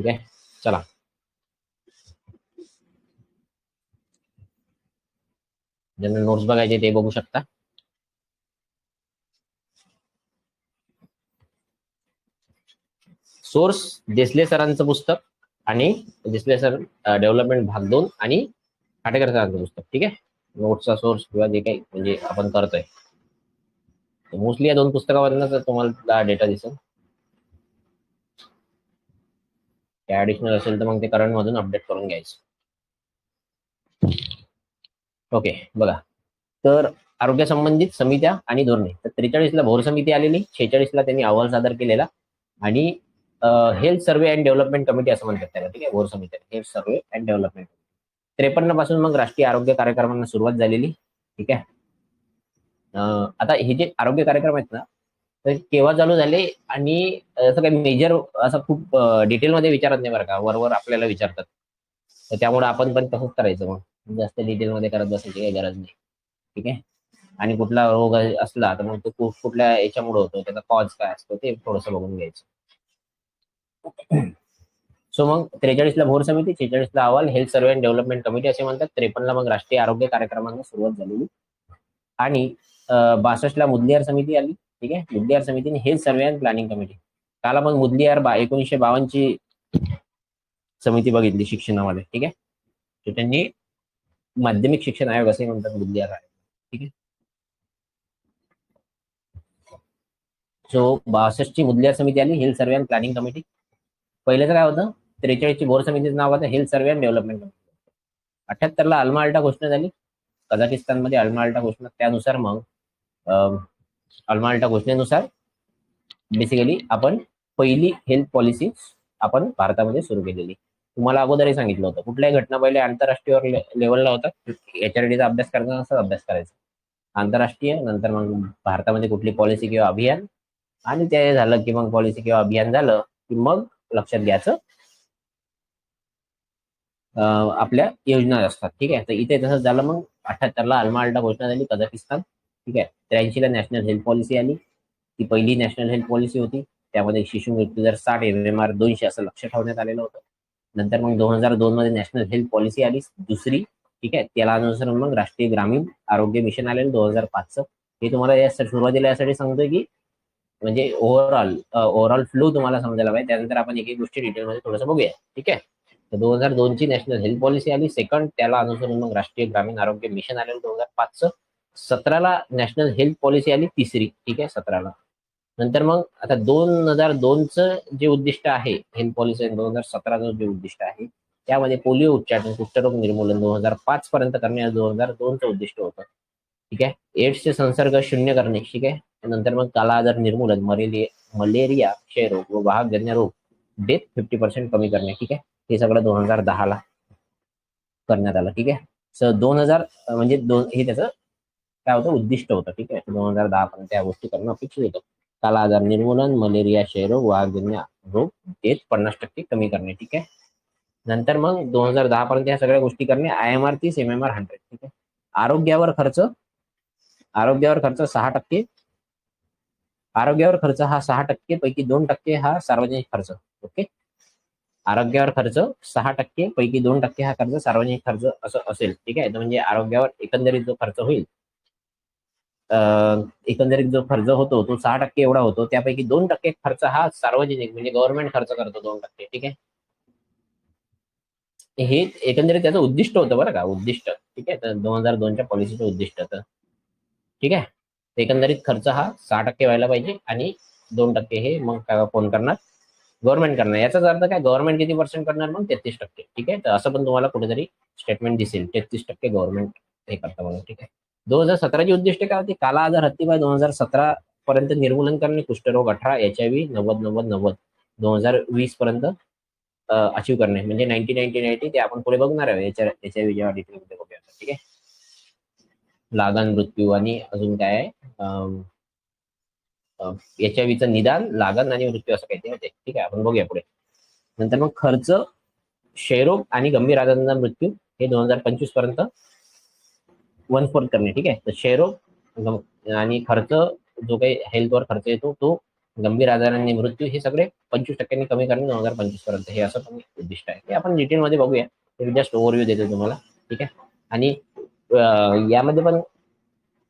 ठीक आहे. चला, ज्यांना नोट्स बघायचे ते बघू शकता. सोर्स देसले सरांचं पुस्तक आणि देसले सर डेव्हलपमेंट भाग 2 आणि खाटेकर सरांचं पुस्तक. ठीक आहे, नोट्सचा सोर्स किंवा जे काही म्हणजे आपण करतोय मोस्टली या 2 पुस्तकामधून तुम्हाला डेटा दिसेल. ऍडिशनल असेल तर मग ते करंट मधून अपडेट करून घ्यायचं. ओके, बघा. तर आरोग्य संबंधित समित्या आणि धोरणे. तर 43 ला भोर समिती आलेली, 46 ला त्यांनी अहवाल सादर केलेला आणि health survey and development committee असं म्हणतात त्याला. ठीक आहे, भोर समिती हेल्थ सर्व्हे अँड डेव्हलपमेंट. 53 पासून मग राष्ट्रीय आरोग्य कार्यक्रमांना सुरुवात झालेली. ठीक आहे. आता हे जे आरोग्य कार्यक्रम आहेत ना, तर केव्हा चालू झाले आणि असं काही मेजर असं खूप डिटेलमध्ये विचारत नाही बरं का, वरवर आपल्याला विचारतात. तर त्यामुळे आपण पण तसंच करायचं, मग जास्त डिटेलमध्ये करत बसायची काही गरज नाही. ठीक आहे. आणि कुठला रोग असला तर मग तो कुठल्या याच्यामुळे होतो, त्याचा कॉज काय असतो ते थोडंसं बघून घ्यायचं. सो मग 43 ला भोर समिती, 46 ला अहवाल health survey and development committee असे म्हणतात. 53 ला मग राष्ट्रीय आरोग्य कार्यक्रमांना सुरुवात झालेली आणि 62 ला मुदलियार समिती आली. ठीक आहे, मुदलियार समितीने health survey and planning committee. काला मग मुदलियार 1952 ची समिती बघितली शिक्षणामध्ये. ठीक आहे, तर त्यांनी माध्यमिक शिक्षण आयोग असे म्हणतात मुदलियार आयोग. ठीक आहे. सो 62 ची मुदलियार समिती आली, health survey and planning committee. पहिल्याचं काय होतं, 43 ची भोर समितीचं नाव होतं health survey and development committee. 78 ला अल्मा अल्टा घोषणा झाली कझाकिस्तानमध्ये, अल्मा अल्टा घोषणा. त्यानुसार मग अल्मा अल्टा घोषणेनुसार बेसिकली आपण पहिली हेल्थ पॉलिसी आपण भारतामध्ये सुरू केलेली. तुम्हाला अगोदरही सांगितलं होतं, कुठल्याही घटना पहिले आंतरराष्ट्रीय लेवलला होतात. एचआरडीचा अभ्यास करताना असाच अभ्यास करायचा, आंतरराष्ट्रीय, नंतर मग भारतामध्ये कुठली पॉलिसी किंवा अभियान, आणि ते झालं की मग पॉलिसी किंवा अभियान झालं की मग लक्षात घ्यायचं आपल्या योजना असतात. ठीक आहे, तर इथे तसंच झालं. मग 78 ला अल्मा अल्टा घोषणा झाली कझाकिस्तान. ठीक आहे, 83 ला नॅशनल हेल्थ पॉलिसी आली, ती पहिली नॅशनल हेल्थ पॉलिसी होती. त्यामध्ये शिशु मृत्यू दर 60, MMR 200 असं लक्ष ठेवण्यात आलेलं होतं. नंतर मग 2002 मध्ये नॅशनल हेल्थ पॉलिसी आली दुसरी. ठीक आहे, त्याला अनुसरून मग राष्ट्रीय ग्रामीण आरोग्य मिशन आलेलं 2005चं. हे तुम्हाला या सुरुवातीला यासाठी सांगतोय की म्हणजे ओव्हरऑल फ्लो तुम्हाला समजायला पाहिजे. त्यानंतर आपण एक एक गोष्टी डिटेलमध्ये थोडंसं बघूया. ठीक आहे, तर 2002 ची नॅशनल हेल्थ पॉलिसी आली सेकंड, त्याला अनुसरून मग राष्ट्रीय ग्रामीण आरोग्य मिशन आलेलं 2005चं. 17ला नॅशनल हेल्थ पॉलिसी आली तिसरी. ठीक आहे, 17ला. नंतर मग आता 2002चं जे उद्दिष्ट आहे हेल्थ पॉलिसी, 2017चं जे उद्दिष्ट आहे त्यामध्ये पोलिओ उच्चाटन, कुष्ठरोग निर्मूलन 2005 पर्यंत करणे 2002चं उद्दिष्ट होतं. ठीक आहे, एड्सचे संसर्ग शून्य करणे. ठीक आहे, नंतर मग काला आजार निर्मूलन, मलेरिया, क्षयरोग व वाहकजन्य रोग, डेथ 50% कमी करणे. ठीक आहे, हे सगळं 2010ला करण्यात आलं. ठीक आहे, सो 2000 म्हणजे हे त्याचं काय होतं उद्दिष्ट होतं. ठीक आहे, 2010 पर्यंत त्या गोष्टी करणं अपेक्षित होतं. काला आजार निर्मूलन, मलेरिया, क्षयरोग, वाहकजन्य रोग, डेथ 50% कमी करणे. ठीक आहे, नंतर मग 2010 पर्यंत ह्या सगळ्या गोष्टी करणे. IMR 30, MMR 100. ठीक आहे, आरोग्यावर खर्च 6%. आरोग्यावर खर्च हा 6% पैकी 2% हा सार्वजनिक खर्च. ओके, आरोग्यावर खर्च 6% पैकी 2% हा खर्च सार्वजनिक खर्च असं असेल. ठीक आहे, म्हणजे आरोग्यावर एकंदरीत जो खर्च होईल, एकंदरीत जो खर्च होतो तो 6% एवढा होतो. त्यापैकी 2% खर्च हा सार्वजनिक म्हणजे गव्हर्नमेंट खर्च करतो 2%. ठीक आहे, हे एकंदरीत त्याचं उद्दिष्ट होतं बरं का, उद्दिष्ट. ठीक आहे, तर 2002च्या पॉलिसीचं उद्दिष्ट. तर ठीक आहे, एकंदरीत खर्च हा 6% व्हायला पाहिजे आणि 2% हे मग कोण करणार, गव्हर्नमेंट करणार. याचाच अर्थ काय, गव्हर्नमेंट किती पर्सेंट करणार, मग 33%. ठीक आहे, तर असं पण तुम्हाला कुठेतरी स्टेटमेंट दिसेल 33% गव्हर्नमेंट हे करतं म्हणून. ठीक आहे, 2017ची उद्दिष्ट काय होती, काला आजार हत्तीपाय 2017 पर्यंत निर्मूलन करणे, कुष्ठरोग 18, HIV 90-90-90 2020 पर्यंत अचीव करणे, म्हणजे 90-90-90 ते आपण पुढे बघणार आहे HIV जेव्हा डिटेलमध्ये बघूया. ठीक आहे, लागण, मृत्यू आणि अजून काय आहे, HIVचं निदान, लागण आणि मृत्यू असं काहीतरी होते. ठीक आहे, आपण बघूया पुढे. नंतर मग खर्च, क्षयरोग आणि गंभीर आजारांचा मृत्यू हे 2025 पर्यंत 1/4 करणे. ठीक आहे, तर क्षयरोग आणि खर्च जो काही हेल्थवर खर्च येतो तो गंभीर आजारांनी मृत्यू हे सगळे 25% कमी करणे 2025 पर्यंत, हे असं पण उद्दिष्ट आहे. ते आपण डिटेलमध्ये बघूया, जस्ट ओव्हरव्ह्यू देतो तुम्हाला, ठीक आहे. आणि यामध्ये पण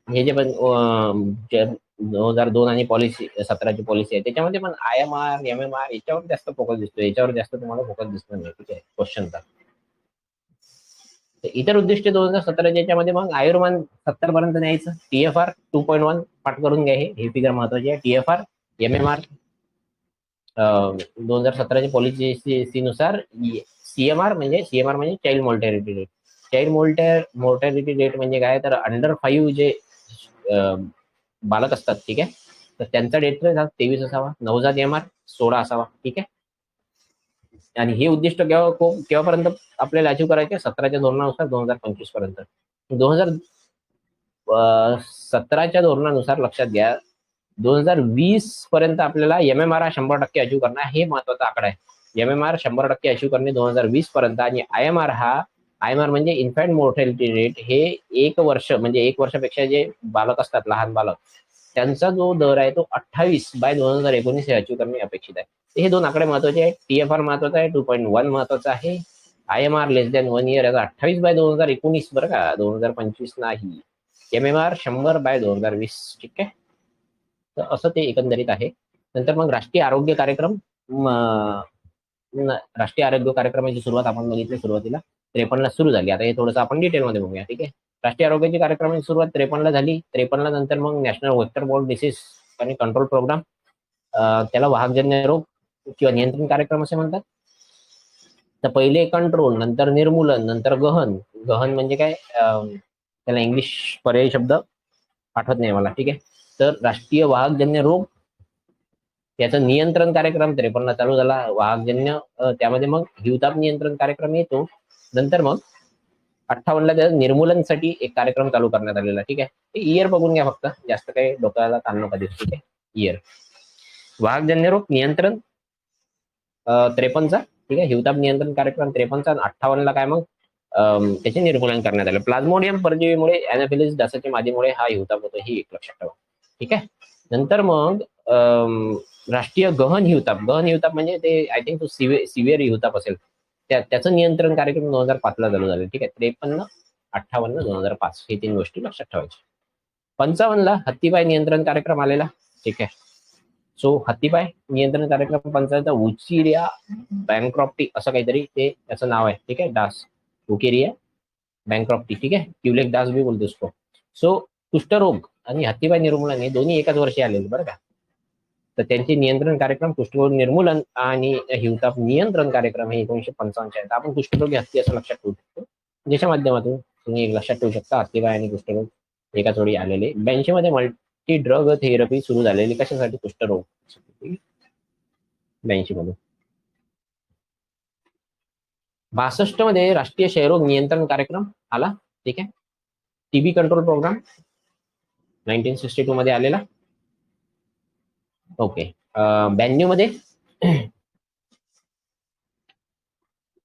हे जे पण 2002 आणि पॉलिसी 17ची पॉलिसी आहे, त्याच्यामध्ये पण IMR MMR याच्यावर जास्त फोकस दिसतो, याच्यावर जास्त तुम्हाला फोकस दिसणार नाही, ठीक आहे, क्वेश्चनचा. इतर उद्दिष्ट 2017च्या याच्यामध्ये मग आयुर्मान 70 पर्यंत न्यायचं, TFR 2.1 पाठ करून घ्या, हे फिगर महत्वाची आहे. TFR MMR 2017च्या पॉलिसी नुसार CMR म्हणजे child mortality rate. Child mortality rate म्हणजे काय, तर अंडर 5 जे बालक असतात, ठीक आहे, तर त्यांचा डेट रेट 23 असावा, नवजात MR 16 असावा, ठीक आहे. आणि हे उद्दिष्ट केव्हापर्यंत आपल्याला अचीव करायचे, 17च्या धोरणानुसार 2025 पर्यंत. 2017च्या धोरणानुसार लक्षात घ्या, 2020 पर्यंत आपल्याला MMR 100% अचीव करणं, हे महत्वाचा आकडा आहे. MMR 100% अचीव करणे 2020 पर्यंत. आणि IMR म्हणजे इन्फॅन्ट मोर्टॅलिटी रेट, हे 1 वर्ष म्हणजे 1 वर्षापेक्षा जे बालक असतात, लहान बालक, त्यांचा जो दर आहे तो 28/2019 हे अचीव करणे अपेक्षित आहे. हे 2 आकडे महत्वाचे आहेत. TFR महत्वाचा आहे, 2.1 महत्वाचा आहे. IMR लेस दॅन 1 इयर, 28/2019 बरं का, 2025 नाही. MMR 100/2020, ठीक आहे. तर असं ते एकंदरीत आहे. नंतर मग राष्ट्रीय आरोग्य कार्यक्रम, राष्ट्रीय आरोग्य कार्यक्रमाची सुरुवात आपण बघितली सुरुवातीला 53ला सुरू झाली. आता हे थोडंसं आपण डिटेलमध्ये बघूया, ठीक आहे. राष्ट्रीय आरोग्याची कार्यक्रमाची सुरुवात 53ला झाली. 53ला नंतर मग नॅशनल व्हेक्टर बोर्ड डिसीज आणि कंट्रोल प्रोग्राम, त्याला वाहकजन्य रोग किंवा नियंत्रण कार्यक्रम असे म्हणतात. तर पहिले कंट्रोल, नंतर निर्मूलन, नंतर गहन. गहन म्हणजे काय, त्याला इंग्लिश पर्यायी शब्द आठवत नाही मला, ठीक आहे. तर राष्ट्रीय वाहकजन्य रोग, त्याचं नियंत्रण कार्यक्रम 53ला चालू झाला. वाहकजन्य, त्यामध्ये मग हिवताप नियंत्रण कार्यक्रम येतो. नंतर मग 58ला त्या निर्मूलनसाठी एक कार्यक्रम चालू करण्यात आलेला, ठीक आहे. इयर बघून घ्या फक्त, जास्त काही डोक्याला ताण नका देऊ, ठीक आहे. इयर वाहकजन्य रोग नियंत्रण 53चा, ठीक आहे. हिवताप नियंत्रण कार्यक्रम 53चा. 58ला काय मग त्याचे निर्मूलन करण्यात आलं. प्लाझ्मोडियम परजीवीमुळे एनाफिलिस डासाच्या मादीमुळे हा हिवताप होतो, ही एक लक्षात ठेवा, ठीक आहे. नंतर मग राष्ट्रीय गहन हिवताप म्हणजे ते आय थिंक तो सिव्हिअर हिवताप असेल, त्याचं नियंत्रण कार्यक्रम 2005ला चालू झाले, ठीक आहे. 53, 58, 2005 हे 3 गोष्टी लक्षात ठेवायच्या. 55ला हत्तीपाय नियंत्रण कार्यक्रम आलेला, ठीक आहे. सो हत्तीपाय नियंत्रण कार्यक्रम 55चा. उचिरिया बँक्रॉप्टी असं काहीतरी ते त्याचं नाव आहे, ठीक आहे. डास उकेरिया बँक्रॉप्टी, ठीक आहे. क्युलेक डास भी बोलतो उसको. सो कुष्ठरोग आणि हत्तीपाय निर्मूलन हे दोन्ही एकाच वर्षी आलेले, बरं का. तर त्यांचे नियंत्रण कार्यक्रम कुष्ठरोग निर्मूलन आणि हिवताप नियंत्रण कार्यक्रम हे 1955 आहेत. आपण कुष्ठरोगी हत्ती असं लक्षात ठेवू शकतो, ज्याच्या माध्यमातून तुम्ही एक लक्षात ठेवू शकता, हत्तीपाय आणि कुष्ठरोग एकाच वेळी आलेले. 82 मध्ये मल्टी ड्रग थेरपी सुरू झालेली, कशासाठी, कुष्ठरोग 82 मध्ये. 62 मध्ये राष्ट्रीय क्षयरोग नियंत्रण कार्यक्रम आला, ठीक आहे. TB कंट्रोल प्रोग्राम 1962 मध्ये आलेला, ओके. 92 मध्ये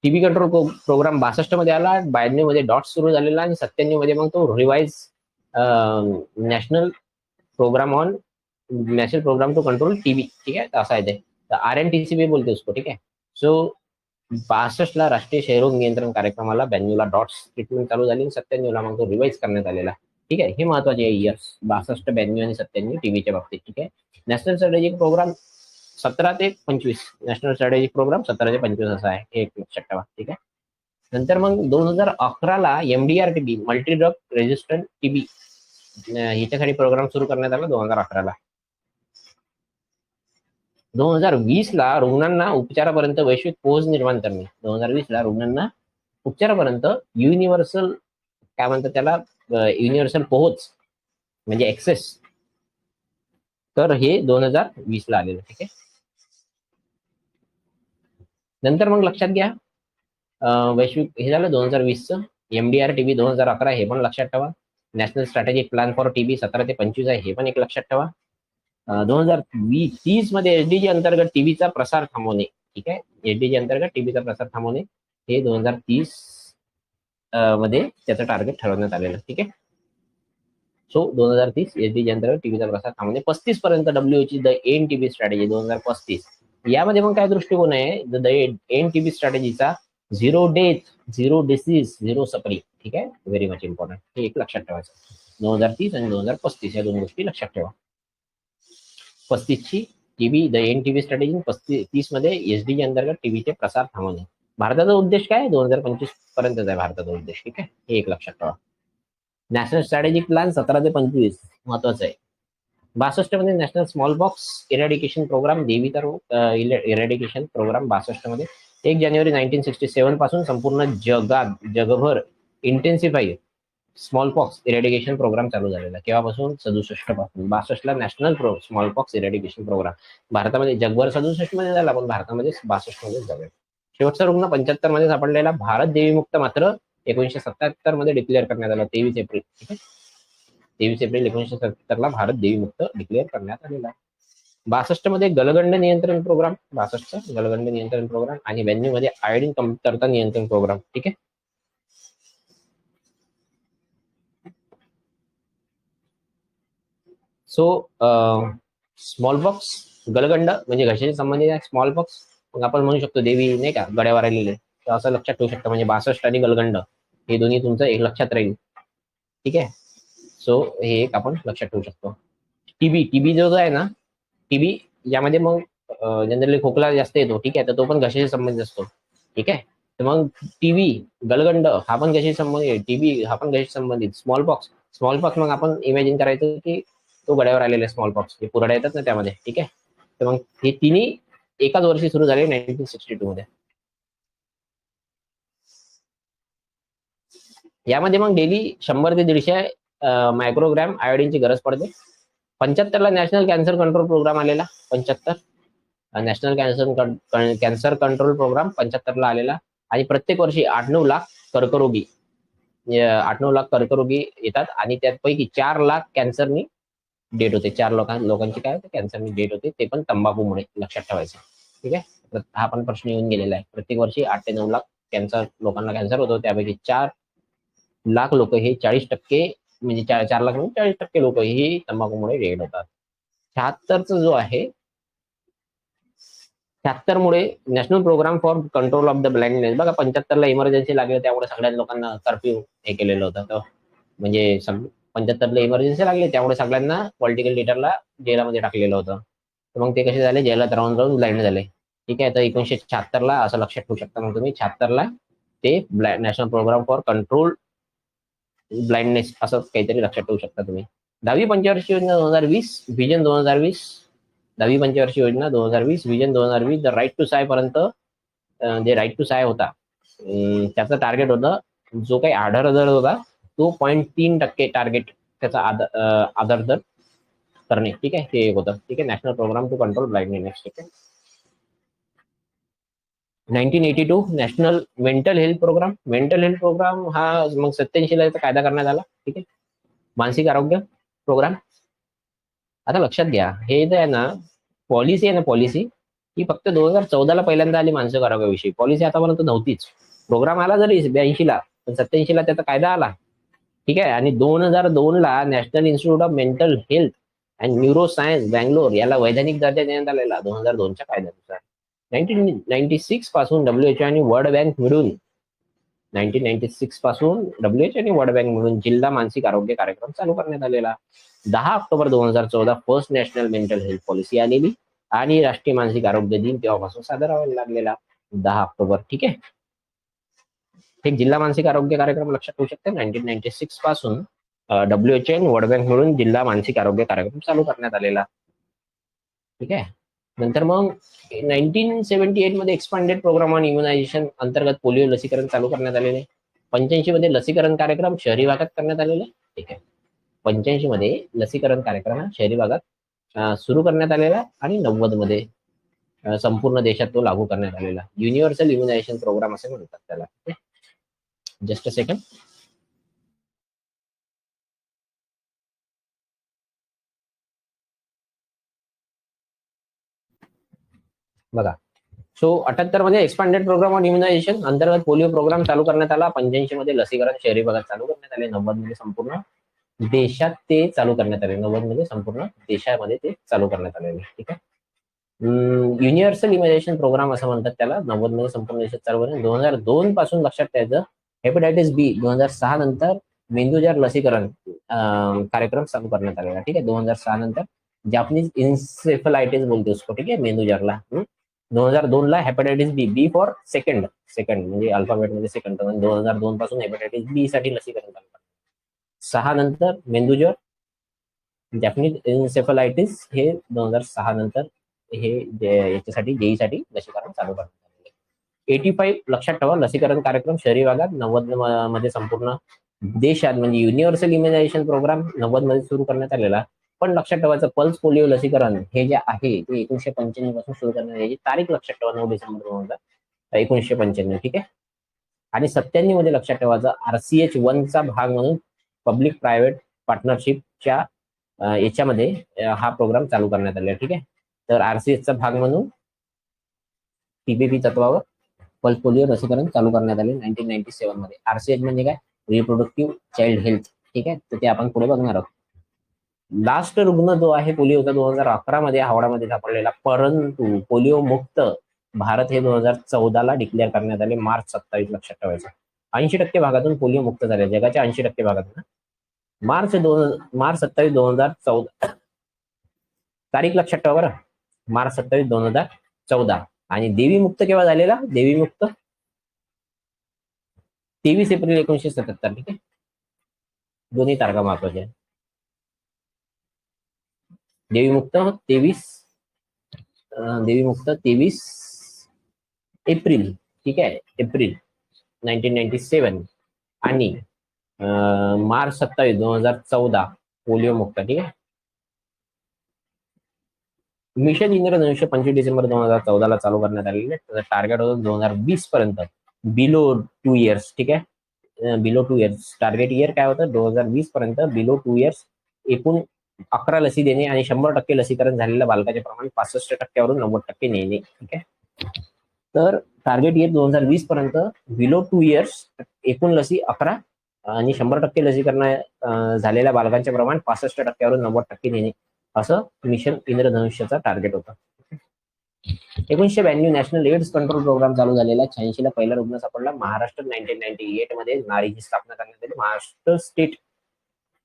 TB कंट्रोल प्रोग्राम 62 मध्ये आला. 92 मध्ये डॉट सुरू झालेला आणि 97 मध्ये मग तो revise national programme to control TB, ठीक आहे. असा आहे ते, RNTCB बोलते उसको, ठीक आहे. सो 62ला राष्ट्रीय क्षयरोग नियंत्रण कार्यक्रमाला, 92ला डॉट्स ट्रीटमेंट चालू झाली, 97ला मग तो रिवाइज करण्यात आलेला, ठीक आहे. हे महत्वाचे आहे इयर्स, 62, 92 आणि 97 TBच्या बाबतीत, ठीक आहे. नॅशनल स्ट्रॅटेजिक प्रोग्राम 17 ते 25, नॅशनल स्ट्रॅटेजिक प्रोग्राम 17 ते 25 असा आहे, हे एक लक्षात ठेवा, ठीक आहे. नंतर मग 2011ला MDR TB multi drug resistant TB ह्याच्यासाठी प्रोग्राम सुरू करण्यात आला 2011ला. 2020ला रुग्णांना उपचारापर्यंत वैश्विक पोहोच निर्माण करणे, 2020ला रुग्णांना उपचारापर्यंत युनिव्हर्सल, काय म्हणतात त्याला, युनिव्हर्सल पोहोच म्हणजे ऍक्सेस, तर हे 2020ला आलेलं, ठीक आहे. नंतर मग लक्षात घ्या, वैश्विक हे झालं 2020चं. MDR TB 2011 हे पण लक्षात ठेवा. National strategic plan for TB 17 ते 25 आहे, हे पण एक लक्षात ठेवा. 2030 मध्ये SDG अंतर्गत TBचा प्रसार थांबवणे, ठीक आहे. SDG अंतर्गत TBचा प्रसार थांबवणे हे 2030 मध्ये त्याचं टार्गेट ठरवण्यात आलेलं, ठीक आहे. सो 2030 एसडीजी अंतर्गत टीबीचा प्रसार थांबवणे. 35 पर्यंत WHO the end TB strategy 2035. यामध्ये मग काय दृष्टिकोन आहे, द एन टीबी स्ट्रॅटेजीचा zero death, zero disease, zero suffering. ठीक आहे, व्हेरी मच इम्पॉर्टंट. हे एक लक्षात ठेवायचं. 2030 आणि 2035 या दोन गोष्टी लक्षात ठेवा. 35ची TB the end TB strategy, 30 मध्ये एसडीजी अंतर्गत टीबीचे प्रसार थांबवणे. भारताचा उद्देश काय, 2025 पर्यंतचा आहे भारताचा उद्देश. ठीक आहे, हे एक लक्षात ठेवा. नॅशनल स्ट्रॅटेजिक प्लॅन 17 ते 25 महत्वाचं आहे. 62 मध्ये national smallpox eradication programme, देवीतर इरॅडिकेशन प्रोग्राम 62 मध्ये. 1 जानेवारी 1967 पासून संपूर्ण जगभर intensify smallpox eradication programme चालू झालेला. केव्हापासून, 67 पासून. 62 ला national smallpox eradication programme. भारतामध्ये जगभर 67 मध्ये झाला, पण भारतामध्ये 62 मध्ये झाला. शेवटचा रुग्ण 75 मध्ये सापडलेला. भारत देवीमुक्त मात्र 1977 मध्ये डिक्लेअर करण्यात आला, 23 एप्रिल. ठीक आहे, 23 एप्रिल 1977 ला भारत देवीमुक्त डिक्लेअर करण्यात आलेला. 62 मध्ये गलगंड नियंत्रण प्रोग्राम, 62 गलगंड नियंत्रण प्रोग्राम. आणि 92 मध्ये आयोडीन कमतरता नियंत्रण प्रोग्राम. ठीक आहे. सो स्मॉल पॉक्स, गलगंड म्हणजे घशाशी संबंधित आहे. स्मॉल पॉक्स मग आपण म्हणू शकतो देवी नाही का, गड्यावर आलेले, तर असं लक्षात ठेवू शकता. म्हणजे 62 आणि गलगंड हे दोन्ही तुमचं एक लक्षात राहील. ठीक आहे, सो हे एक आपण लक्षात ठेवू शकतो. टीबी, टीबी जो आहे ना, टीबी यामध्ये मग जनरली खोकला जास्त येतो. ठीक आहे, तर तो पण घशाशी संबंधित असतो. ठीक आहे, तर मग टीबी, गलगंड हा पण घशाशी संबंधित, टीबी हा पण घशाशी संबंधित. स्मॉल पॉक्स, स्मॉल पॉक्स मग आपण इमॅजिन करायचं की तो गड्यावर आलेला स्मॉल पॉक्स, जे पुराड्या येतात ना त्यामध्ये. ठीक आहे, तर मग हे तिन्ही एकाच वर्षी सुरू झाले, 1962 मध्ये. यामध्ये मग डेली 100 ते 150 मायक्रोग्रॅम आयोडीनची गरज पडते. 75 ला नॅशनल कॅन्सर कंट्रोल प्रोग्राम आलेला. 75 नॅशनल कॅन्सर कंट्रोल प्रोग्राम 75 ला आलेला. आणि प्रत्येक वर्षी 8-9 लाख कर्करोगी, 8-9 लाख कर्करोगी येतात. आणि त्यापैकी 4 लाख कॅन्सरनी डेट होते. 4 लोकांची काय कॅन्सरनी डेट होते, ते पण तंबाखूमुळे. लक्षात ठेवायचं. ठीक आहे, हा पण प्रश्न येऊन गेलेला आहे. प्रत्येक वर्षी 8 ते 9 लाख लोकांना कॅन्सर होतो. त्यापैकी 4 लाख लोक हे 40%, म्हणजे 4 लाख 40% लोक ही तंबाखूमुळे डेड होतात. 76चा जो आहे, 76 मुळे national programme for control of the blindness. बघा, 75 ला इमर्जन्सी लागली, त्यामुळे सगळ्या लोकांना कर्फ्यू हे केलेलं होतं. तर म्हणजे 75 ला इमर्जन्सी लागली, त्यामुळे सगळ्यांना पॉलिटिकल लिडरला जेलामध्ये टाकलेलं होतं. तर मग ते कसे झाले, जेलात राहून राहून ब्लाइंड झाले. ठीक आहे, तर 1976 ला असं लक्षात ठेवू शकता मग तुम्ही. 76 ला ते national programme for control blindness असं काहीतरी लक्षात ठेवू शकता तुम्ही. 10वी पंचवार्षिक योजना 2020, व्हिजन 2020. 10वी पंचवार्षिक योजना 2020, व्हिजन 2020. द राईट टू साय पर्यंत, जे राईट टू साय होता, त्याचं टार्गेट होतं, जो काही आधार दर होता तो 0.3% टार्गेट त्याचा आधार दर करणे. ठीक आहे, ते एक होतं. ठीक आहे, national programme to control blindness. ठीक आहे. 1982 national mental health programme. Mental health programme हा मग 87 ला कायदा करण्यात आला. ठीक आहे, मानसिक आरोग्य प्रोग्राम. आता लक्षात घ्या, हे जे आहे ना पॉलिसी आहे ना, पॉलिसी ही फक्त 2014 ला पहिल्यांदा आली मानसिक आरोग्याविषयी. पॉलिसी आतापर्यंत नव्हतीच. प्रोग्राम आला जरी 82 ला, पण 87 ला त्याचा कायदा आला. ठीक आहे, आणि 2002 ला national institute of mental health and neuro science Bangalore याला वैधानिक दर्जा देण्यात आलेला 2002च्या कायद्यानुसार. 1996 पासून WHO आणि वर्ल्ड बँक मिळून 1996 पासून WHO आणि वर्ल्ड बँक मिळून जिल्हा मानसिक आरोग्य कार्यक्रम चालू करण्यात आलेला. 10 October 2014 first national mental health policy आलेली. आणि राष्ट्रीय मानसिक आरोग्य दिन तेव्हापासून साजरा व्हायला लागलेला, 10 ऑक्टोबर. ठीक आहे, एक जिल्हा मानसिक आरोग्य कार्यक्रम लक्षात ठेवू शकते. 1996 पासून WHO आणि वर्ल्ड बँक मिळून जिल्हा मानसिक आरोग्य कार्यक्रम चालू करण्यात आलेला. ठीक आहे, नंतर मग 1978 मध्ये एक्सपांडेड प्रोग्राम ऑन इम्युनायझेशन अंतर्गत पोलिओ लसीकरण चालू करण्यात आलेले. 85 मध्ये लसीकरण कार्यक्रम शहरी भागात करण्यात आलेले. ठीक आहे, 85 मध्ये लसीकरण कार्यक्रम शहरी भागात सुरू करण्यात आलेला. आणि 90 मध्ये संपूर्ण देशात तो लागू करण्यात आलेला. युनिव्हर्सल इम्युनायझेशन प्रोग्राम असे म्हणतात त्याला. Just a second. बघा, सो 78 मध्ये एक्सपांडेड प्रोग्राम ऑन इम्युनायझेशन अंतर्गत पोलिओ प्रोग्राम चालू करण्यात आला. 85 मध्ये लसीकरण शहरी भागात चालू करण्यात आले. 90 मध्ये संपूर्ण देशात ते चालू करण्यात आले. 90 मध्ये संपूर्ण देशामध्ये ते चालू करण्यात आलेले. ठीक आहे. युनिव्हर्सल इम्युनायझेशन प्रोग्राम असं म्हणतात त्याला. 90 मध्ये संपूर्ण देशात चालू झाले. 2002 पासून लक्षात ठेवायचं, हेपॅटायटिस बी 2006 नंतर मेंदूज्वर लसीकरण कार्यक्रम चालू करण्यात आलेला. ठीक आहे. 2006 नंतर जापनीज इन्सेफलायटिस बोलते उसको. ठीक आहे, मेंदूज्वरला. 2002 ला hepatitis B, B for second म्हणजे अल्फाबेट मध्ये सेकंड. 2002 पासून हेपॅटायटिस बी साठी लसीकरण चालू करण्यात. 6 नंतर मेंदूज्वर जॅपनीज इन्सेफलायटिस हे 2006 नंतर हे याच्यासाठी जेईसाठी लसीकरण चालू करण्यात आले. 85 लक्षात ठेवा, लसीकरण कार्यक्रम शहरी भागात. 90 मध्ये संपूर्ण देशात म्हणजे युनिव्हर्सल इम्युनायझेशन प्रोग्राम 90 मध्ये सुरू करण्यात आलेला. पण लक्षात ठेवायचं, पल्स पोलिओ लसीकरण हे जे आहे ते 1995 पासून सुरू करण्यात याची तारीख लक्षात ठेवा, 9 डिसेंबर 1995. ठीक आहे. आणि 97 मध्ये लक्षात ठेवायचं, RCH 1 चा भाग म्हणून पब्लिक प्रायव्हेट पार्टनरशिपच्या याच्यामध्ये हा प्रोग्राम चालू करण्यात आला. ठीक आहे. तर RCH चा भाग म्हणून PPP तत्वावर पल्स पोलिओ लसीकरण चालू करण्यात आले 1997 मध्ये. RCH म्हणजे काय? Reproductive child health. ठीक आहे. तर ते आपण पुढे बघणार आहोत. लास्ट रुग्ण जो आहे पोलिओचा 2011 मध्ये हावडामध्ये सापडलेला, परंतु पोलिओ मुक्त भारत हे 2014 ला डिक्लेअर करण्यात आले. मार्च 27 लक्षात ठेवायचं. 80% भागातून पोलिओ मुक्त झाले, जगाच्या 80% भागातून. मार्च 27 2014 तारीख लक्षात ठेवा बरं. मार्च 27 2014. आणि देवी मुक्त केव्हा झालेला? देवी मुक्त 23 एप्रिल 1977. ठीक आहे. दोन्ही तारखा महत्वाच्या. देवी मुक्त 23 एप्रिल. ठीक आहे, एप्रिल 1997. आणि मार्च 27 2014 पोलिओ मुक्त. ठीक आहे. मिशन इंद्रधनुष्य 25 डिसेंबर 2014 ला चालू करण्यात आलेले. टार्गेट होतं 2020 पर्यंत, बिलो 2 इयर्स. ठीक आहे, बिलो 2 इयर्स. टार्गेट इयर काय होतं? 2020 पर्यंत बिलो 2 इयर्स एकूण 11 लसी देणे आणि 100% लसीकरण झालेल्या बालकाचे प्रमाण 65% 90% नेणे. ठीक आहे. तर टार्गेट इयर 2020 पर्यंत बिलो 2 इयर्स एकूण लसी 11 आणि 100% लसीकरण झालेल्या बालकांचे प्रमाण 65% 90% नेणे, असं मिशन इंद्रधनुष्याचा टार्गेट होता. 1992 नॅशनल एड्स कंट्रोल प्रोग्राम चालू झालेला. 86 ला पहिला रुग्ण सापडला. महाराष्ट्र 1998 मध्ये नारीची स्थापना करण्यात आली. महाराष्ट्र स्टेट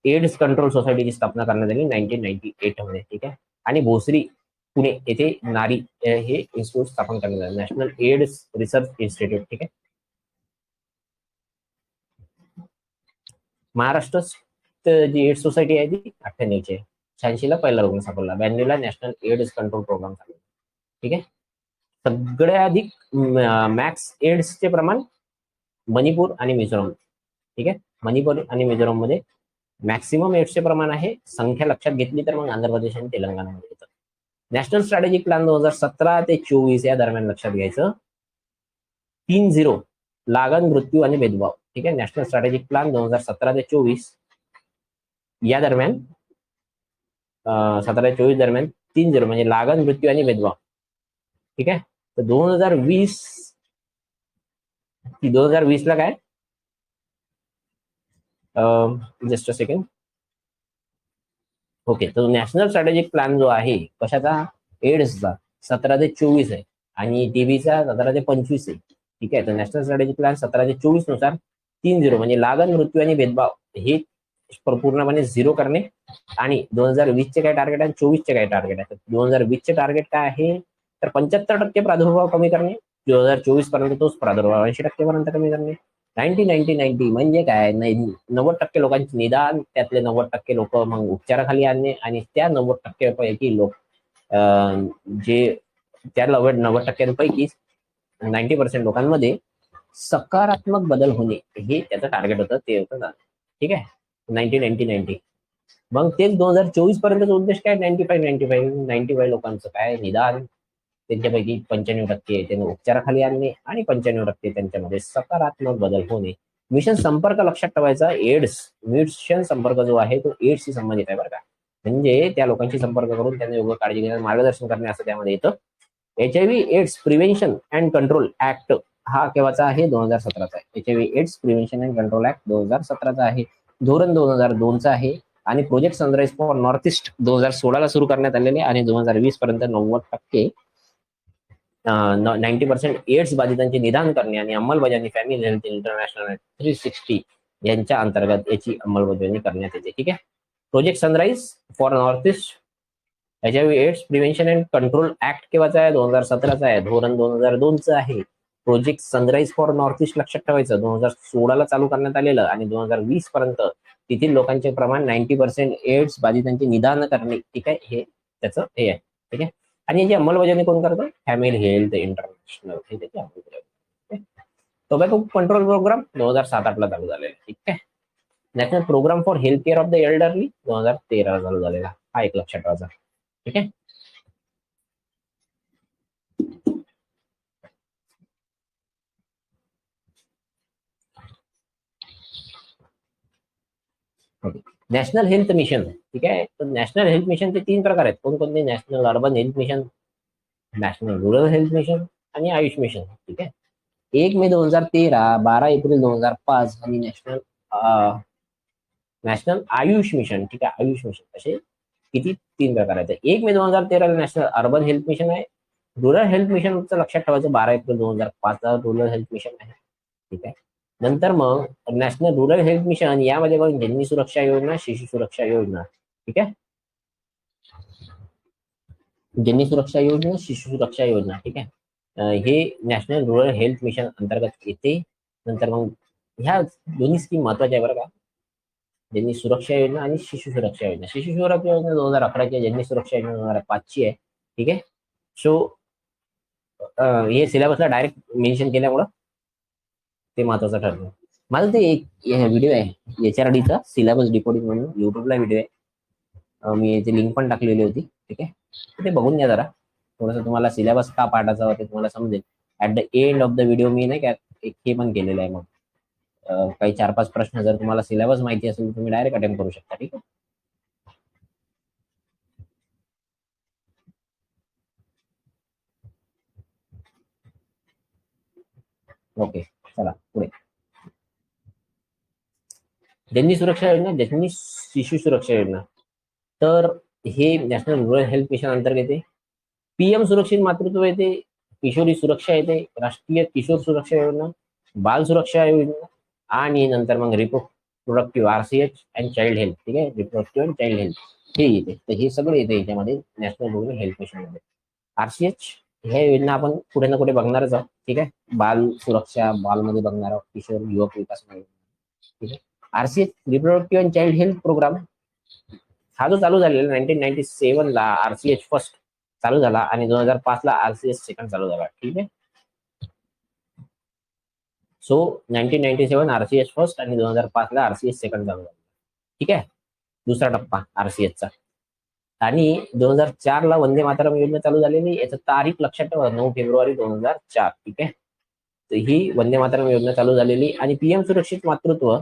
एड्स कंट्रोल सोसायटीची स्थापना करण्यात आली 1998 मध्ये. ठीक आहे. आणि भोसरी पुणे येथे नारी हे इन्स्टिट्यूट स्थापन करण्यात आले, नॅशनल एड्स रिसर्च इन्स्टिट्यूट. ठीक आहे. महाराष्ट्र जी एड्स सोसायटी आहे ती 98 आहे. 86 ला पहिला रुग्ण सापडला. 92 ला नॅशनल एड्स कंट्रोल प्रोग्राम चालू. ठीक आहे. सगळ्यात अधिक मॅक्स एड्सचे प्रमाण मणिपूर आणि मिझोरम. ठीक आहे. मणिपूर आणि मिझोरम मध्ये मॅक्सिमम एड्सचे प्रमाण आहे. संख्या लक्षात घेतली तर मग आंध्र प्रदेश आणि तेलंगणामध्ये येतं. नॅशनल स्ट्रॅटेजिक प्लॅन 2017 ते 24 या दरम्यान लक्षात घ्यायचं, 3-0 लागण, मृत्यू आणि भेदभाव. ठीक आहे. नॅशनल स्ट्रॅटेजिक प्लॅन 2017 ते 24 या दरम्यान 17 ते 24 दरम्यान 3-0 म्हणजे लागण, मृत्यू आणि भेदभाव. ठीक आहे. तर 2020 ला काय, जस्ट अ सेकंड. ओके. तर नॅशनल स्ट्रॅटेजिक प्लॅन जो आहे कशाचा? एड्सचा 17 ते 24 आहे आणि टीबीचा 17 ते 25 आहे. ठीक आहे. तर नॅशनल स्ट्रॅटेजिक प्लॅन 17 ते 24 नुसार 3-0 म्हणजे लागण, मृत्यू आणि भेदभाव हे पूर्णपणे 0 करणे. आणि 2020 चे काय टार्गेट आहे, 24 चे काय टार्गेट आहे? 2020 चे टार्गेट काय आहे, तर 75% प्रादुर्भाव कमी करणे. 2024 पर्यंत तोच प्रादुर्भाव 80% पर्यंत कमी करणे. 90-90-90 म्हणजे काय, 90% लोकांचे निदान, त्यातले 90% लोक मग उपचाराखाली आणणे आणि त्या 90% पैकी लोक जे त्या 90% 90% लोकांमध्ये सकारात्मक बदल होणे हे त्याचं टार्गेट होतं, ते होतं. ठीक आहे. 90-90-90. मग तेच 2024 पर्यंतचा उद्देश काय, 95-95 लोकांचं काय निदान, त्यांच्यापैकी 95% त्यांना उपचाराखाली आणणे आणि 95% त्यांच्यामध्ये सकारात्मक बदल होणे. मिशन संपर्क लक्षात ठेवायचा, एड्स मिशन संपर्क जो आहे तो एड्सशी संबंधित आहे बरं का. म्हणजे त्या लोकांशी संपर्क करून त्यांना योग्य काळजी घेण्यास मार्गदर्शन करणे असं त्यामध्ये येतं. HIV AIDS prevention and control act हा केव्हाचा आहे, 2017चा आहे. HIV AIDS prevention and control act 2017चा आहे. धोरण 2002चं आहे आणि project sunrise for north east 2016ला सुरू करण्यात आलेले आणि 2020 पर्यंत 90% 90% एड्स बाधितांचे निदान करणे आणि अंमलबजावणी फॅमिली हेल्थ इंटरनॅशनल 360 यांच्या अंतर्गत याची अंमलबजावणी करण्यात येते. ठीक आहे. Project sunrise for north east HIV AIDS prevention and control act केव्हाचा आहे? 2017चा आहे. धोरण 2002चं आहे. Project sunrise for north east लक्षात ठेवायचं 2016ला चालू करण्यात आलेलं आणि 2020 पर्यंत तेथील लोकांचे प्रमाण 90% एड्स बाधितांचे निदान करणे. ठीक आहे. हे त्याचं हे आहे. ठीक आहे. आणि याची अंमलबजावणी कोण करतं? फॅमिली हेल्थ इंटरनॅशनल हे त्याची अंमलबजावणी. टोबॅको कंट्रोल प्रोग्राम 2007-8ला चालू झालेला. ठीक आहे. National programme for health care of the elderly 2013ला चालू झालेला. हा एक लक्षात ठेवायचा. ठीक आहे. National health mission. ठीक आहे. तर नॅशनल हेल्थ मिशनचे 3 प्रकार आहेत. कोणकोणते? National urban health mission, national rural health mission आणि आयुष मिशन. ठीक आहे. 1 मे 2013, 12 एप्रिल 2005 आणि नॅशनल आयुष मिशन. ठीक आहे. आयुष मिशन असे किती 3 प्रकार आहेत. 1 मे 2013 नॅशनल अर्बन हेल्थ मिशन आहे. रुरल हेल्थ मिशनचं लक्षात ठेवायचं 12 एप्रिल 2005 रुरल हेल्थ मिशन आहे. ठीक आहे. नंतर मग नॅशनल रूरल हेल्थ मिशन यामध्ये मग जननी सुरक्षा योजना, शिशु सुरक्षा योजना. ठीक आहे. जननी सुरक्षा योजना, शिशु सुरक्षा योजना. ठीक आहे. हे नॅशनल रूरल हेल्थ मिशन अंतर्गत येते. नंतर मग ह्या दोन्ही स्कीम महत्वाच्या आहे बरं का. जननी सुरक्षा योजना आणि शिशु सुरक्षा योजना. शिशु सुरक्षा योजना 2011ची आहे. जननी सुरक्षा योजना 2005ची आहे. ठीक आहे. सो हे सिलेबसला डायरेक्ट मेन्शन केल्यामुळं ते महत्वाचं ठरलं. माझं ते एक व्हिडिओ आहे HRDचा सिलेबस डिकोडिंग म्हणून युट्यूबला व्हिडिओ आहे. मी याची लिंक पण टाकलेली होती. ठीक आहे. ते बघून घ्या जरा. थोडंसं तुम्हाला सिलेबस का पाठायचा होता ते तुम्हाला समजेल. At the end of the video मी नाही का एक हे पण केलेलं आहे. मग काही 4-5 प्रश्न जर तुम्हाला सिलेबस माहिती असेल तर तुम्ही डायरेक्ट अटेम्प्ट करू शकता. ठीक आहे. ओके. चला पुढे. जननी सुरक्षा योजना, जननी शिशु सुरक्षा योजना. तर हे नॅशनल रूरल हेल्थ मिशन अंतर्गत येते. PM सुरक्षित मातृत्व येते, किशोरी सुरक्षा येते, राष्ट्रीय किशोर सुरक्षा योजना, बाल सुरक्षा योजना आणि नंतर मग reproductive RCH and child health. ठीक आहे. रिप्रोडक्टिव्ह अँड चाइल्ड हेल्थ हे येते. तर हे सगळं येते याच्यामध्ये नॅशनल रूरल हेल्थ मिशन मध्ये. RCH ह्या योजना आपण कुठे ना कुठे बघणारच आहोत. ठीक आहे. बाल सुरक्षा बालमध्ये बघणार आहोत, किशोर युवक विकास मध्ये. ठीक आहे. RCH reproductive and child health programme हा जो चालू झालेला 1997ला RCH फर्स्ट चालू झाला आणि 2005ला RCH सेकंड चालू झाला. ठीक आहे. सो 1997 RCH फर्स्ट आणि 2005ला RCH सेकंड चालू झाला. ठीक आहे. दुसरा टप्पा RCHचा. आणि 2004ला वंदे मातरम योजना चालू झालेली. याचं तारीख लक्षात ठेवा 9 फेब्रुवारी 2004. ठीक आहे. तर ही वंदे मातरम योजना चालू झालेली आणि PM सुरक्षित मातृत्व.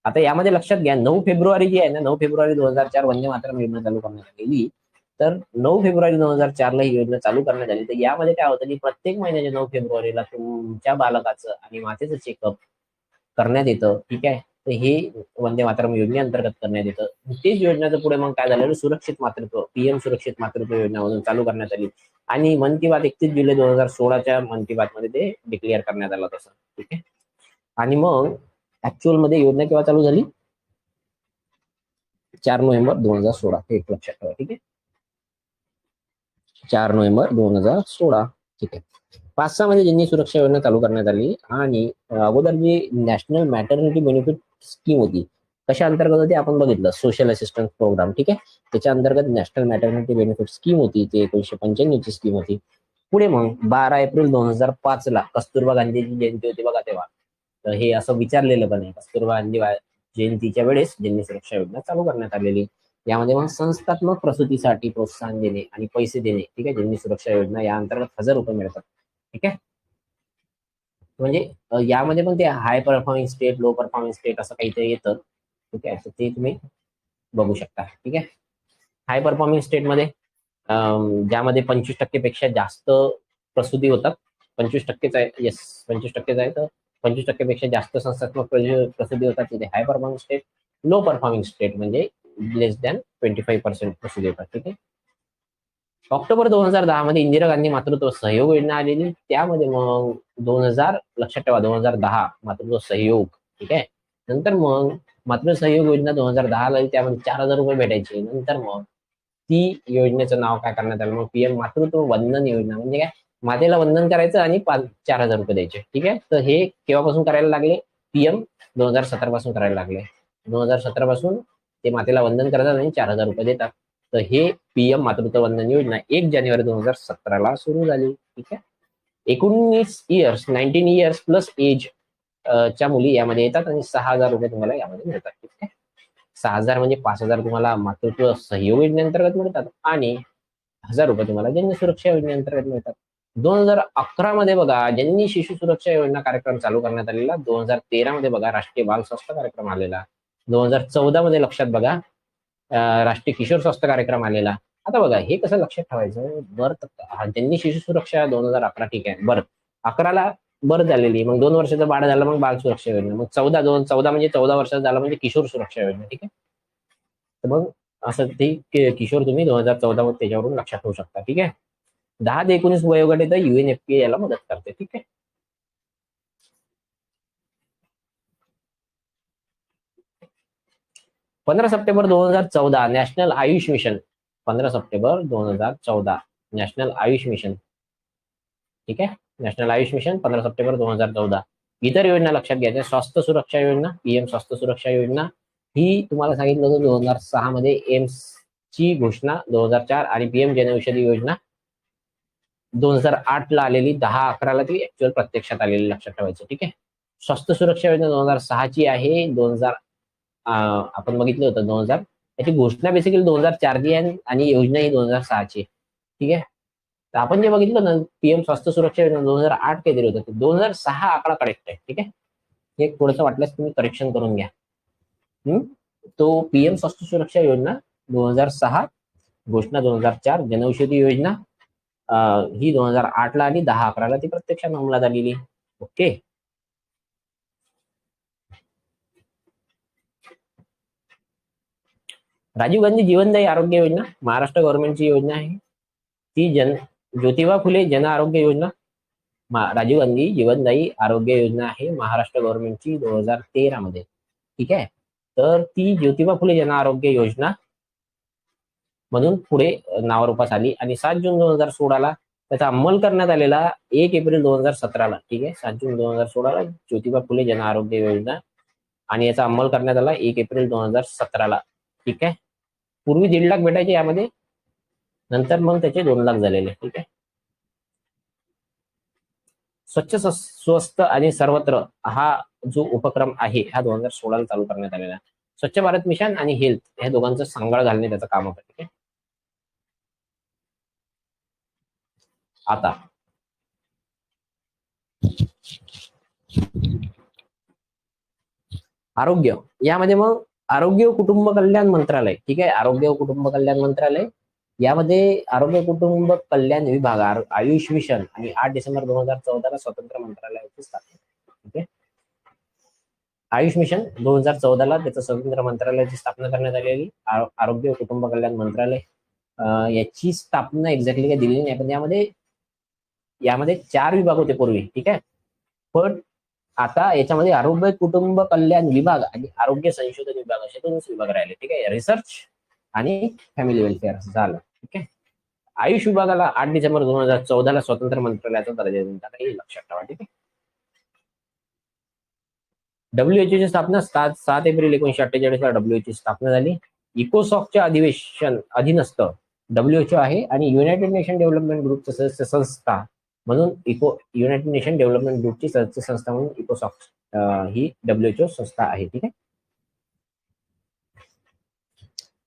आता यामध्ये लक्षात घ्या 9 फेब्रुवारी जी आहे ना 9 फेब्रुवारी 2004 वंदे मातरम योजना चालू करण्यात आलेली. तर 9 फेब्रुवारी 2004ला ही योजना चालू करण्यात आली. तर यामध्ये काय होतं की प्रत्येक महिन्याच्या 9 फेब्रुवारीला तुमच्या बालकाचं आणि मातेचं चेकअप करण्यात येतं. ठीक आहे. तर हे वंदे मातरम योजनेअंतर्गत करण्यात येतं. तेच योजनेचं पुढे मग काय झालेलं सुरक्षित मातृत्व PM सुरक्षित मातृत्व योजनामधून चालू करण्यात आली आणि मन की बात 31 जुलै 2016च्या मन की बात मध्ये ते डिक्लेअर करण्यात आलं तसं. ठीक आहे. आणि मग ऍक्च्युअल मध्ये योजना केव्हा चालू झाली? 4 नोव्हेंबर 2016. हे एक लक्षात ठेवा. ठीक आहे. 4 नोव्हेंबर 2016. ठीक आहे. 5-6 मध्ये जननी सुरक्षा योजना चालू करण्यात आली आणि अगोदर जी नॅशनल मॅटर्निटी बेनिफिट स्कीम होती कशा अंतर्गत होती आपण बघितलं. Social assistance program. ठीक आहे. त्याच्या अंतर्गत नॅशनल मॅटर्निटी बेनिफिट स्कीम होती. ती 1995 ची स्कीम होती. पुढे मग 12 एप्रिल 2005ला कस्तुरबा गांधीची जयंती होती बघा तेव्हा. तर हे असं विचारलेलं पण आहे कस्तुरबा गांधी जयंतीच्या वेळेस जननी सुरक्षा योजना चालू करण्यात आलेली. यामध्ये मग संस्थात्मक प्रसूतीसाठी प्रोत्साहन देणे आणि पैसे देणे. ठीक आहे. जननी सुरक्षा योजना या अंतर्गत 1000 रुपये मिळतात. ठीक आहे. म्हणजे यामध्ये पण ते high performing state low performing state असं काहीतरी येतं. ठीक आहे. तर ते तुम्ही बघू शकता. ठीक आहे. हाय परफॉर्मिंग स्टेटमध्ये ज्यामध्ये 25% पेक्षा जास्त प्रसूती होतात. 25%च आहे. येस 25%च आहे. तर 25% जास्त संस्थात्मक प्रसिद्धी होतात तिथे high performing state, low performing state म्हणजे लेस दॅन 25% प्रसिद्धी होतात. ठीक आहे. ऑक्टोबर 2010 मध्ये इंदिरा गांधी मातृत्व सहयोग योजना आलेली, त्यामध्ये मग 2000 लक्षात ठेवा 2010 मातृत्व सहयोग. ठीक आहे. नंतर मग मातृत्व सहयोग योजना 2010 ला त्यामध्ये 4000 रुपये भेटायचे. नंतर मग ती योजनेचं नाव काय करण्यात आलं, मग पीएम मातृत्व वंदन योजना. म्हणजे काय, मातेला वंदन करायचं आणि 4000 रुपये द्यायचे. ठीक आहे. तर हे केव्हापासून करायला लागले, पीएम 2017 पासून करायला लागले. 2017 पासून ते मातेला वंदन करतात आणि 4000 रुपये देतात. तर हे पीएम मातृत्व वंदन योजना 1 जानेवारी 2017 ला सुरू झाली. ठीक आहे. 19 इयर्स प्लस एज च्या मुली यामध्ये येतात आणि 6000 रुपये तुम्हाला यामध्ये मिळतात. ठीक आहे. 6000 म्हणजे 5000 तुम्हाला मातृत्व सहयोग योजनेअंतर्गत मिळतात आणि 1000 रुपये तुम्हाला जननी सुरक्षा योजनेअंतर्गत मिळतात. 2011 मध्ये बघा जननी शिशु सुरक्षा योजना कार्यक्रम चालू करण्यात आलेला. 2013 मध्ये बघा राष्ट्रीय बाल स्वास्थ्य कार्यक्रम आलेला. 2014 मध्ये लक्षात बघा राष्ट्रीय किशोर स्वास्थ्य कार्यक्रम आलेला. आता बघा हे कसं लक्षात ठेवायचं, बर्थ जननी शिशु सुरक्षा 2011. ठीक आहे. बर्थ 11ला बर्थ झालेली, मग 2 वर्षाचं बाळ झालं मग बाल सुरक्षा योजना, मग 14 म्हणजे 14 वर्षाचं झालं म्हणजे किशोर सुरक्षा योजना. ठीक आहे. तर मग असं ते किशोर तुम्ही 2014 मध्ये त्याच्यावरून लक्षात ठेवू शकता. ठीक आहे. 10 ते 19 वयोगट येतं, UNFPA याला मदत करते. ठीक आहे. पंधरा September 2014 national Ayush mission. 15 September 2014 national Ayush mission. ठीक आहे. National Ayush mission 15 September 2014. इतर योजना लक्षात घ्यायच्या, स्वास्थ्य सुरक्षा योजना, पीएम स्वास्थ्य सुरक्षा योजना ही तुम्हाला सांगितलं होतं 2006 मध्ये एम्स ची घोषणा 2004 आणि पीएम जनऔषधी योजना 2008 ला आलेली, 10/11 ला ती ऍक्च्युअल प्रत्यक्षात आलेली, लक्षात ठेवायचं. ठीक आहे. स्वास्थ्य सुरक्षा योजना 2006 ची आहे. 2000 आपण बघितलं होतं 2000, त्याची घोषणा बेसिकली 2004 ची आहे आणि योजना ही 2006 ची. ठीक आहे. तर आपण जे बघितलं ना पीएम स्वास्थ्य सुरक्षा योजना 2008 काहीतरी होतं, ते 2006 आकडा करेक्ट आहे. ठीक आहे. हे थोडंसं वाटल्यास तुम्ही करेक्शन करून घ्या. तो पीएम स्वास्थ्य सुरक्षा योजना 2006, घोषणा 2004, जनौषधी योजना ही 2008 ला आली, 10/11 ला ती प्रत्यक्षात अंमलात आलेली. ओके. राजीव गांधी जीवनदायी आरोग्य योजना महाराष्ट्र गव्हर्नमेंटची योजना आहे. ती ज्योतिबा फुले जन आरोग्य योजना, राजीव गांधी जीवनदायी आरोग्य योजना आहे महाराष्ट्र गव्हर्नमेंटची 2013 मध्ये. ठीक आहे. तर ती ज्योतिबा फुले जन आरोग्य योजना म्हणून पुढे नावारूपास आली आणि 7 जून 2016 ला त्याचा अंमल करण्यात आलेला, 1 एप्रिल 2017 ला. ठीक आहे. 7 जून 2016 ला ज्योतिबा फुले जन आरोग्य योजना आणि याचा अंमल करण्यात आला 1 एप्रिल 2017 ला. ठीक आहे. पूर्वी 1.5 लाख भेटायचे यामध्ये, नंतर मग त्याचे 2 लाख झालेले. ठीक आहे. स्वच्छ स्वस्त आणि सर्वत्र हा जो उपक्रम आहे हा 2016 ला चालू करण्यात आलेला. स्वच्छ भारत मिशन आणि हेल्थ ह्या दोघांचं सांगड घालणे त्याचं काम होतं. ठीक आहे. आता आरोग्य, यामध्ये मग आरोग्य कुटुंब कल्याण मंत्रालय. ठीक आहे. आरोग्य कुटुंब कल्याण मंत्रालय यामध्ये आरोग्य कुटुंब कल्याण विभाग, आयुष मिशन आणि 8 डिसेंबर 2014 ला स्वतंत्र मंत्रालयाची स्थापना. ठीक आहे. आयुष मिशन 2014 ला त्याचं स्वतंत्र मंत्रालयाची स्थापना करण्यात आलेली. आरोग्य कुटुंब कल्याण मंत्रालय याची स्थापना एक्झॅक्टली काय दिलेली नाही, पण यामध्ये 4 विभाग होते पूर्वी. ठीक आहे. पण आता याच्यामध्ये आरोग्य कुटुंब कल्याण विभाग आणि आरोग्य संशोधन विभाग असे 2 विभाग राहिले. ठीक आहे. रिसर्च आणि फॅमिली वेलफेअर झालं. ठीक आहे. आयुष विभागाला 8 डिसेंबर 2014 ला स्वतंत्र मंत्रालयाचा दर्जा देण्यात आला, हे लक्षात ठेवा. ठीक आहे. WHO ची स्थापना 7 एप्रिल 1948 ला WHO ची स्थापना झाली. इकोसॉकच्या अधिवेशन अधीनस्थ WHO आहे आणि युनायटेड नेशन डेव्हलपमेंट ग्रुपची सदस्य संस्था म्हणून युनायटेड नेशन डेव्हलपमेंट ग्रुपची सदस्य संस्था म्हणून इकोसॉक ही WHO संस्था आहे. ठीक आहे.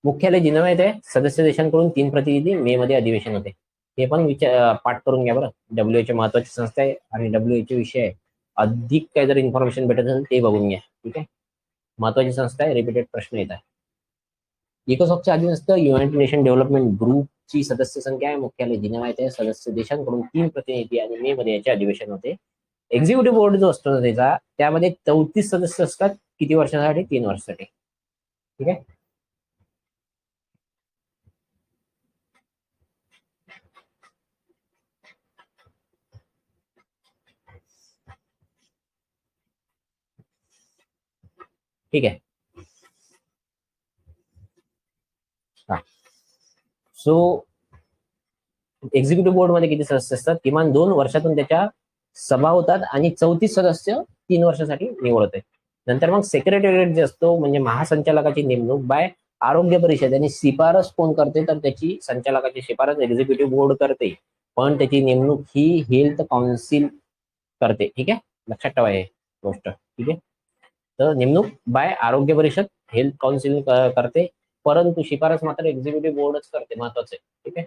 मुख्यालय जिनिव्हा येथे सदस्य देशांकडून 3 प्रतिनिधी मे मध्ये अधिवेशन होते. हे पण पाठ करून घ्या बरं. WHO महत्वाची संस्था आहे आणि WHO विषय अधिक काही जर इन्फॉर्मेशन भेटत असेल ते बघून घ्या. ठीक आहे. महत्वाची संस्था आहे, रिपीटेड प्रश्न येत आहे. इकोसॉकच्या अधीनस्थ युनायटेड नेशन डेव्हलपमेंट ग्रुपची सदस्य संख्या आहे. मुख्यालय जिनिव्हा येथे सदस्य देशांकडून 3 प्रतिनिधी आणि मे मध्ये याचे अधिवेशन होते. एक्झिक्युटिव्ह बोर्ड जो असतो ना त्याचा, त्यामध्ये 34 सदस्य असतात. किती वर्षासाठी? 3 वर्षासाठी. ठीक आहे. ठीक आहे. हा. सो एक्झिक्युटिव्ह बोर्डमध्ये किती सदस्य असतात? किमान 2 वर्षातून त्याच्या सभा होतात आणि 34 सदस्य 3 वर्षासाठी निवड होते. नंतर मग सेक्रेटरीएट जे असतो म्हणजे महासंचालकाची नेमणूक बाय आरोग्य परिषद आणि शिफारस कोण करते? तर त्याची संचालकाची शिफारस एक्झिक्युटिव्ह बोर्ड करते, पण त्याची नेमणूक ही हेल्थ काउन्सिल करते. ठीक आहे, लक्षात ठेवा हे गोष्ट. ठीक आहे. तर नेमणूक बाय आरोग्य परिषद, हेल्थ काउन्सिल करते, परंतु शिफारस मात्र एक्झिक्युटिव्ह बोर्डच करते. महत्वाचं आहे. ठीक आहे.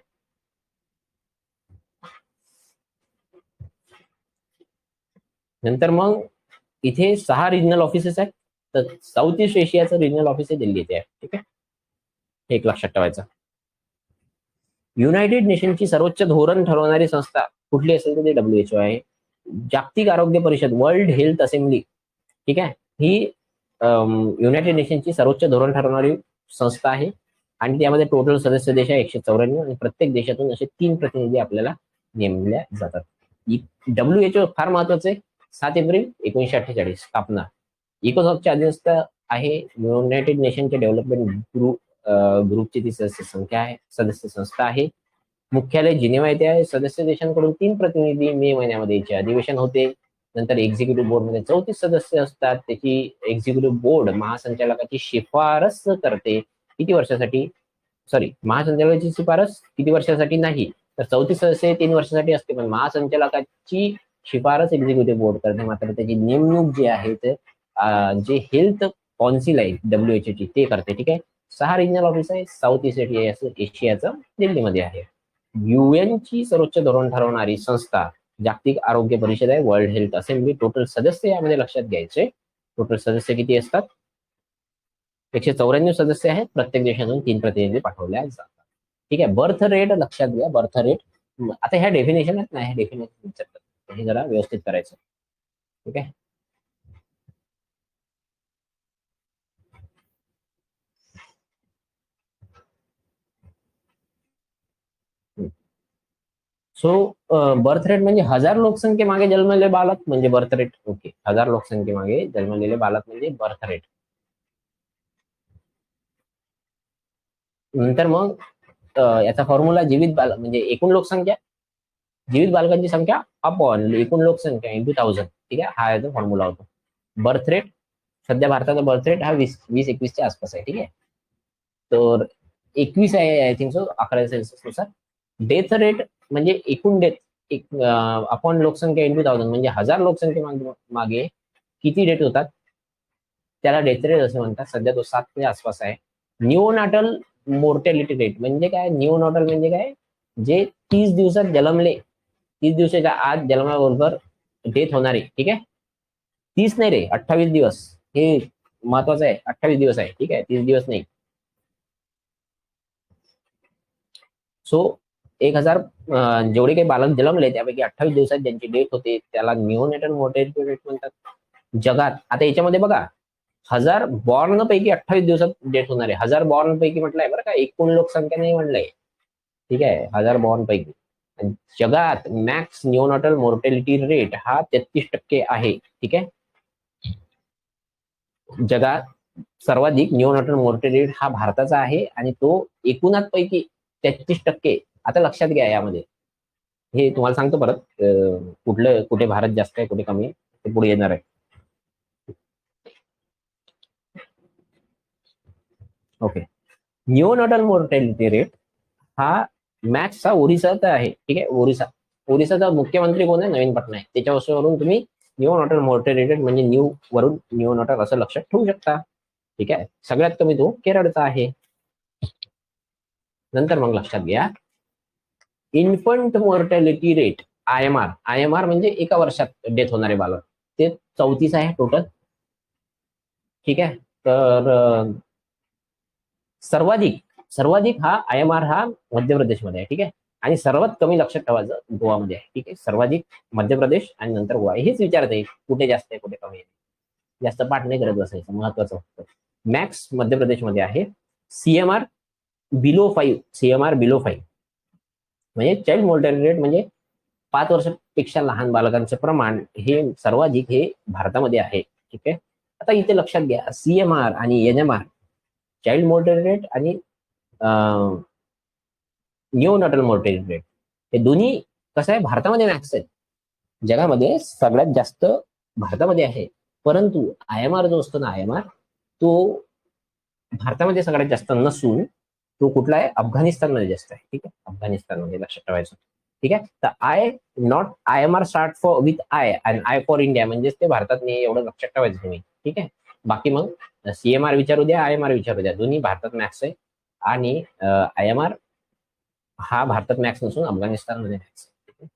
नंतर मग इथे 6 रिजनल ऑफिसेस आहेत. तर साऊथ ईस्ट एशियाचं रिजनल ऑफिस आहे दिल्ली इथे आहे. ठीक आहे, एक लक्षात ठेवायचं. युनायटेड नेशनची सर्वोच्च धोरण ठरवणारी संस्था कुठली असेल तर ती WHO आहे. जागतिक आरोग्य परिषद, वर्ल्ड हेल्थ असेंब्ली, ठीक आहे, ही युनायटेड नेशनची सर्वोच्च धोरण ठरवणारी संस्था आहे आणि त्यामध्ये टोटल सदस्य देश आहे 194 आणि प्रत्येक देशातून असे 3 प्रतिनिधी आपल्याला नेमल्या जातात. WHO फार महत्वाचं आहे. 7 एप्रिल 1948 स्थापना. इकोसॉकच्या अधीनस्थ आहे. युनायटेड नेशनच्या डेव्हलपमेंट ग्रुपची ती सदस्य संस्था आहे. मुख्यालय जिनेवा येथे आहे. सदस्य देशांकडून 3 प्रतिनिधी मे महिन्यामध्ये याचे अधिवेशन होते. नंतर एक्झिक्युटिव्ह बोर्डमध्ये 34 सदस्य असतात. त्याची एक्झिक्युटिव्ह बोर्ड महासंचालकाची शिफारस करते. किती वर्षासाठी? सॉरी, महासंचालकाची शिफारस किती वर्षासाठी नाही, तर 34 सदस्य 3 वर्षासाठी असते, पण महासंचालकाची शिफारस एक्झिक्युटिव्ह बोर्ड करते. मात्र त्याची नेमणूक जी आहे ते जे हेल्थ काउन्सिल आहे WHO ची ते करते. ठीक आहे. 6 रिजनल ऑफिस आहे. साऊथ ईस्ट एशियाचं दिल्लीमध्ये आहे. UN ची सर्वोच्च धोरण ठरवणारी संस्था जागतिक आरोग्य परिषद आहे, वर्ल्ड हेल्थ असेंब्ली. टोटल सदस्य यामध्ये लक्षात घ्यायचे. टोटल सदस्य किती असतात? 194 सदस्य आहेत. प्रत्येक देशातून 3 प्रतिनिधी पाठवल्या जातात. ठीक आहे. बर्थ रेट लक्षात घ्या. बर्थ रेट, आता ह्या डेफिनेशन आहेत ना, ह्या डेफिनेशन हे जरा व्यवस्थित करायचं. ठीक आहे. सो बर्थ रेट म्हणजे 1000 लोकसंख्येमागे जन्मलेले बालक म्हणजे बर्थ रेट. ओके, 1000 लोकसंख्येमागे जन्मलेले बालक म्हणजे बर्थ रेट. नंतर मग याचा फॉर्म्युला जीवित बालक म्हणजे एकूण लोकसंख्या, जीवित बालकांची संख्या अपॉन एकूण लोकसंख्या इंटू 1000. ठीक आहे, हा याचा फॉर्म्युला होतो. बर्थ रेट, सध्या भारताचा बर्थ रेट हा 20-21च्या आसपास आहे. ठीक आहे, तर 21 आहे आय थिंक सो 11 सेन्सस नुसार. डेथ रेट म्हणजे एकूण डेथ अपॉन लोकसंख्या इंटू 1000 म्हणजे 1000 लोकसंख्ये मागे किती डेथ होतात त्याला डेथ रेट असं म्हणतात. सध्या तो 7च्या आसपास आहे. निओनाटल मोर्टॅलिटी रेट म्हणजे काय? निओनाटल म्हणजे काय? जे 30 दिवसात जन्मले, 30 दिवसाच्या आत जन्माबरोबर डेथ होणारे. ठीक आहे, 30 नाही रे, 28 दिवस. हे महत्वाचं आहे, 28 दिवस आहे. ठीक आहे, 30 दिवस नाही. सो 1000 जेवढे काही बालक जन्मले त्यापैकी 28 दिवसात ज्यांची डेथ होते त्याला निओनेटल मोर्टॅलिटी रेट म्हणतात. जगात आता याच्यामध्ये बघा, 1000 बॉर्न पैकी 28 दिवसात डेथ होणार आहे. 1000 बॉर्न पैकी म्हटलंय बरं का, एकूण लोकसंख्या नाही म्हणलंय. ठीक आहे, 1000 बॉर्न पैकी. जगात मॅक्स निओनाटल मोर्टॅलिटी रेट हा 33% आहे. ठीक आहे, जगात सर्वाधिक निओनाटल मोर्टॅलिटी रेट हा भारताचा आहे आणि तो एकूणात पैकी 33%. आता लक्षात घ्या, यामध्ये हे तुम्हाला सांगतो परत, कुठलं कुठे भारत जास्त आहे कुठे कमी आहे ते पुढे येणार आहे. ओके, निओनाटल मोर्टॅलिटी रेट हा मॅथ्सचा ओरिसाचा आहे. ठीक आहे, ओरिसाचा मुख्यमंत्री कोण आहे? नवीन पटनायक. त्याच्यावरून तुम्ही निओनाटल मोर्टॅलिटी रेट म्हणजे न्यू वरून निओनाटल असं लक्षात ठेवू शकता. ठीक आहे, सगळ्यात कमी तो केरळचा आहे. नंतर मग लक्षात घ्या, infant mortality rate IMR. IMR म्हणजे एका वर्षात डेथ होणारे बालक, ते 34 आहे टोटल. ठीक आहे, तर सर्वाधिक सर्वाधिक हा IMR हा मध्य प्रदेशमध्ये आहे. ठीक आहे, आणि सर्वात कमी लक्षात ठेवायचं गोवामध्ये आहे. ठीक आहे, सर्वाधिक मध्य प्रदेश आणि नंतर गोवा. हेच विचारत आहे कुठे जास्त आहे कुठे कमी आहे. जास्त पाठ नाही करत बसायचं, महत्वाचं फक्त. मॅक्स मध्य प्रदेशमध्ये आहे. सीएमआर बिलो 5, सीएमआर बिलो 5 म्हणजे चाइल्ड मॉर्टॅलिटी रेट, म्हणजे 5 वर्षापेक्षा लहान बालकांचे प्रमाण हे सर्वाधिक हे भारतामध्ये आहे. ठीक आहे, आता इथे लक्षात घ्या, सीएमआर आणि एनएमआर, चाइल्ड मॉर्टॅलिटी रेट आणि निओनॅटल मॉर्टॅलिटी रेट, हे दोन्ही कसं आहे भारतामध्ये मॅक्स आहे. जगामध्ये सगळ्यात जास्त भारतामध्ये आहे. परंतु आयएमआर जो असतो ना, आयएमआर तो भारतामध्ये सगळ्यात जास्त नसून तो कुठला आहे, अफगाणिस्तानमध्ये जास्त आहे. ठीक आहे, अफगाणिस्तानमध्ये लक्षात ठेवायचं. ठीक आहे, तर I not IMR start for with I आणि आय फॉर इंडिया, म्हणजेच ते भारतात नाही, एवढं लक्षात ठेवायचं तुम्ही. ठीक आहे, बाकी मग सीएमआर विचारू द्या, आयएमआर विचारू द्या, दोन्ही भारतात मॅक्स आहे. आणि आयएमआर हा भारतात मॅक्स नसून अफगाणिस्तानमध्ये मॅक्स आहे.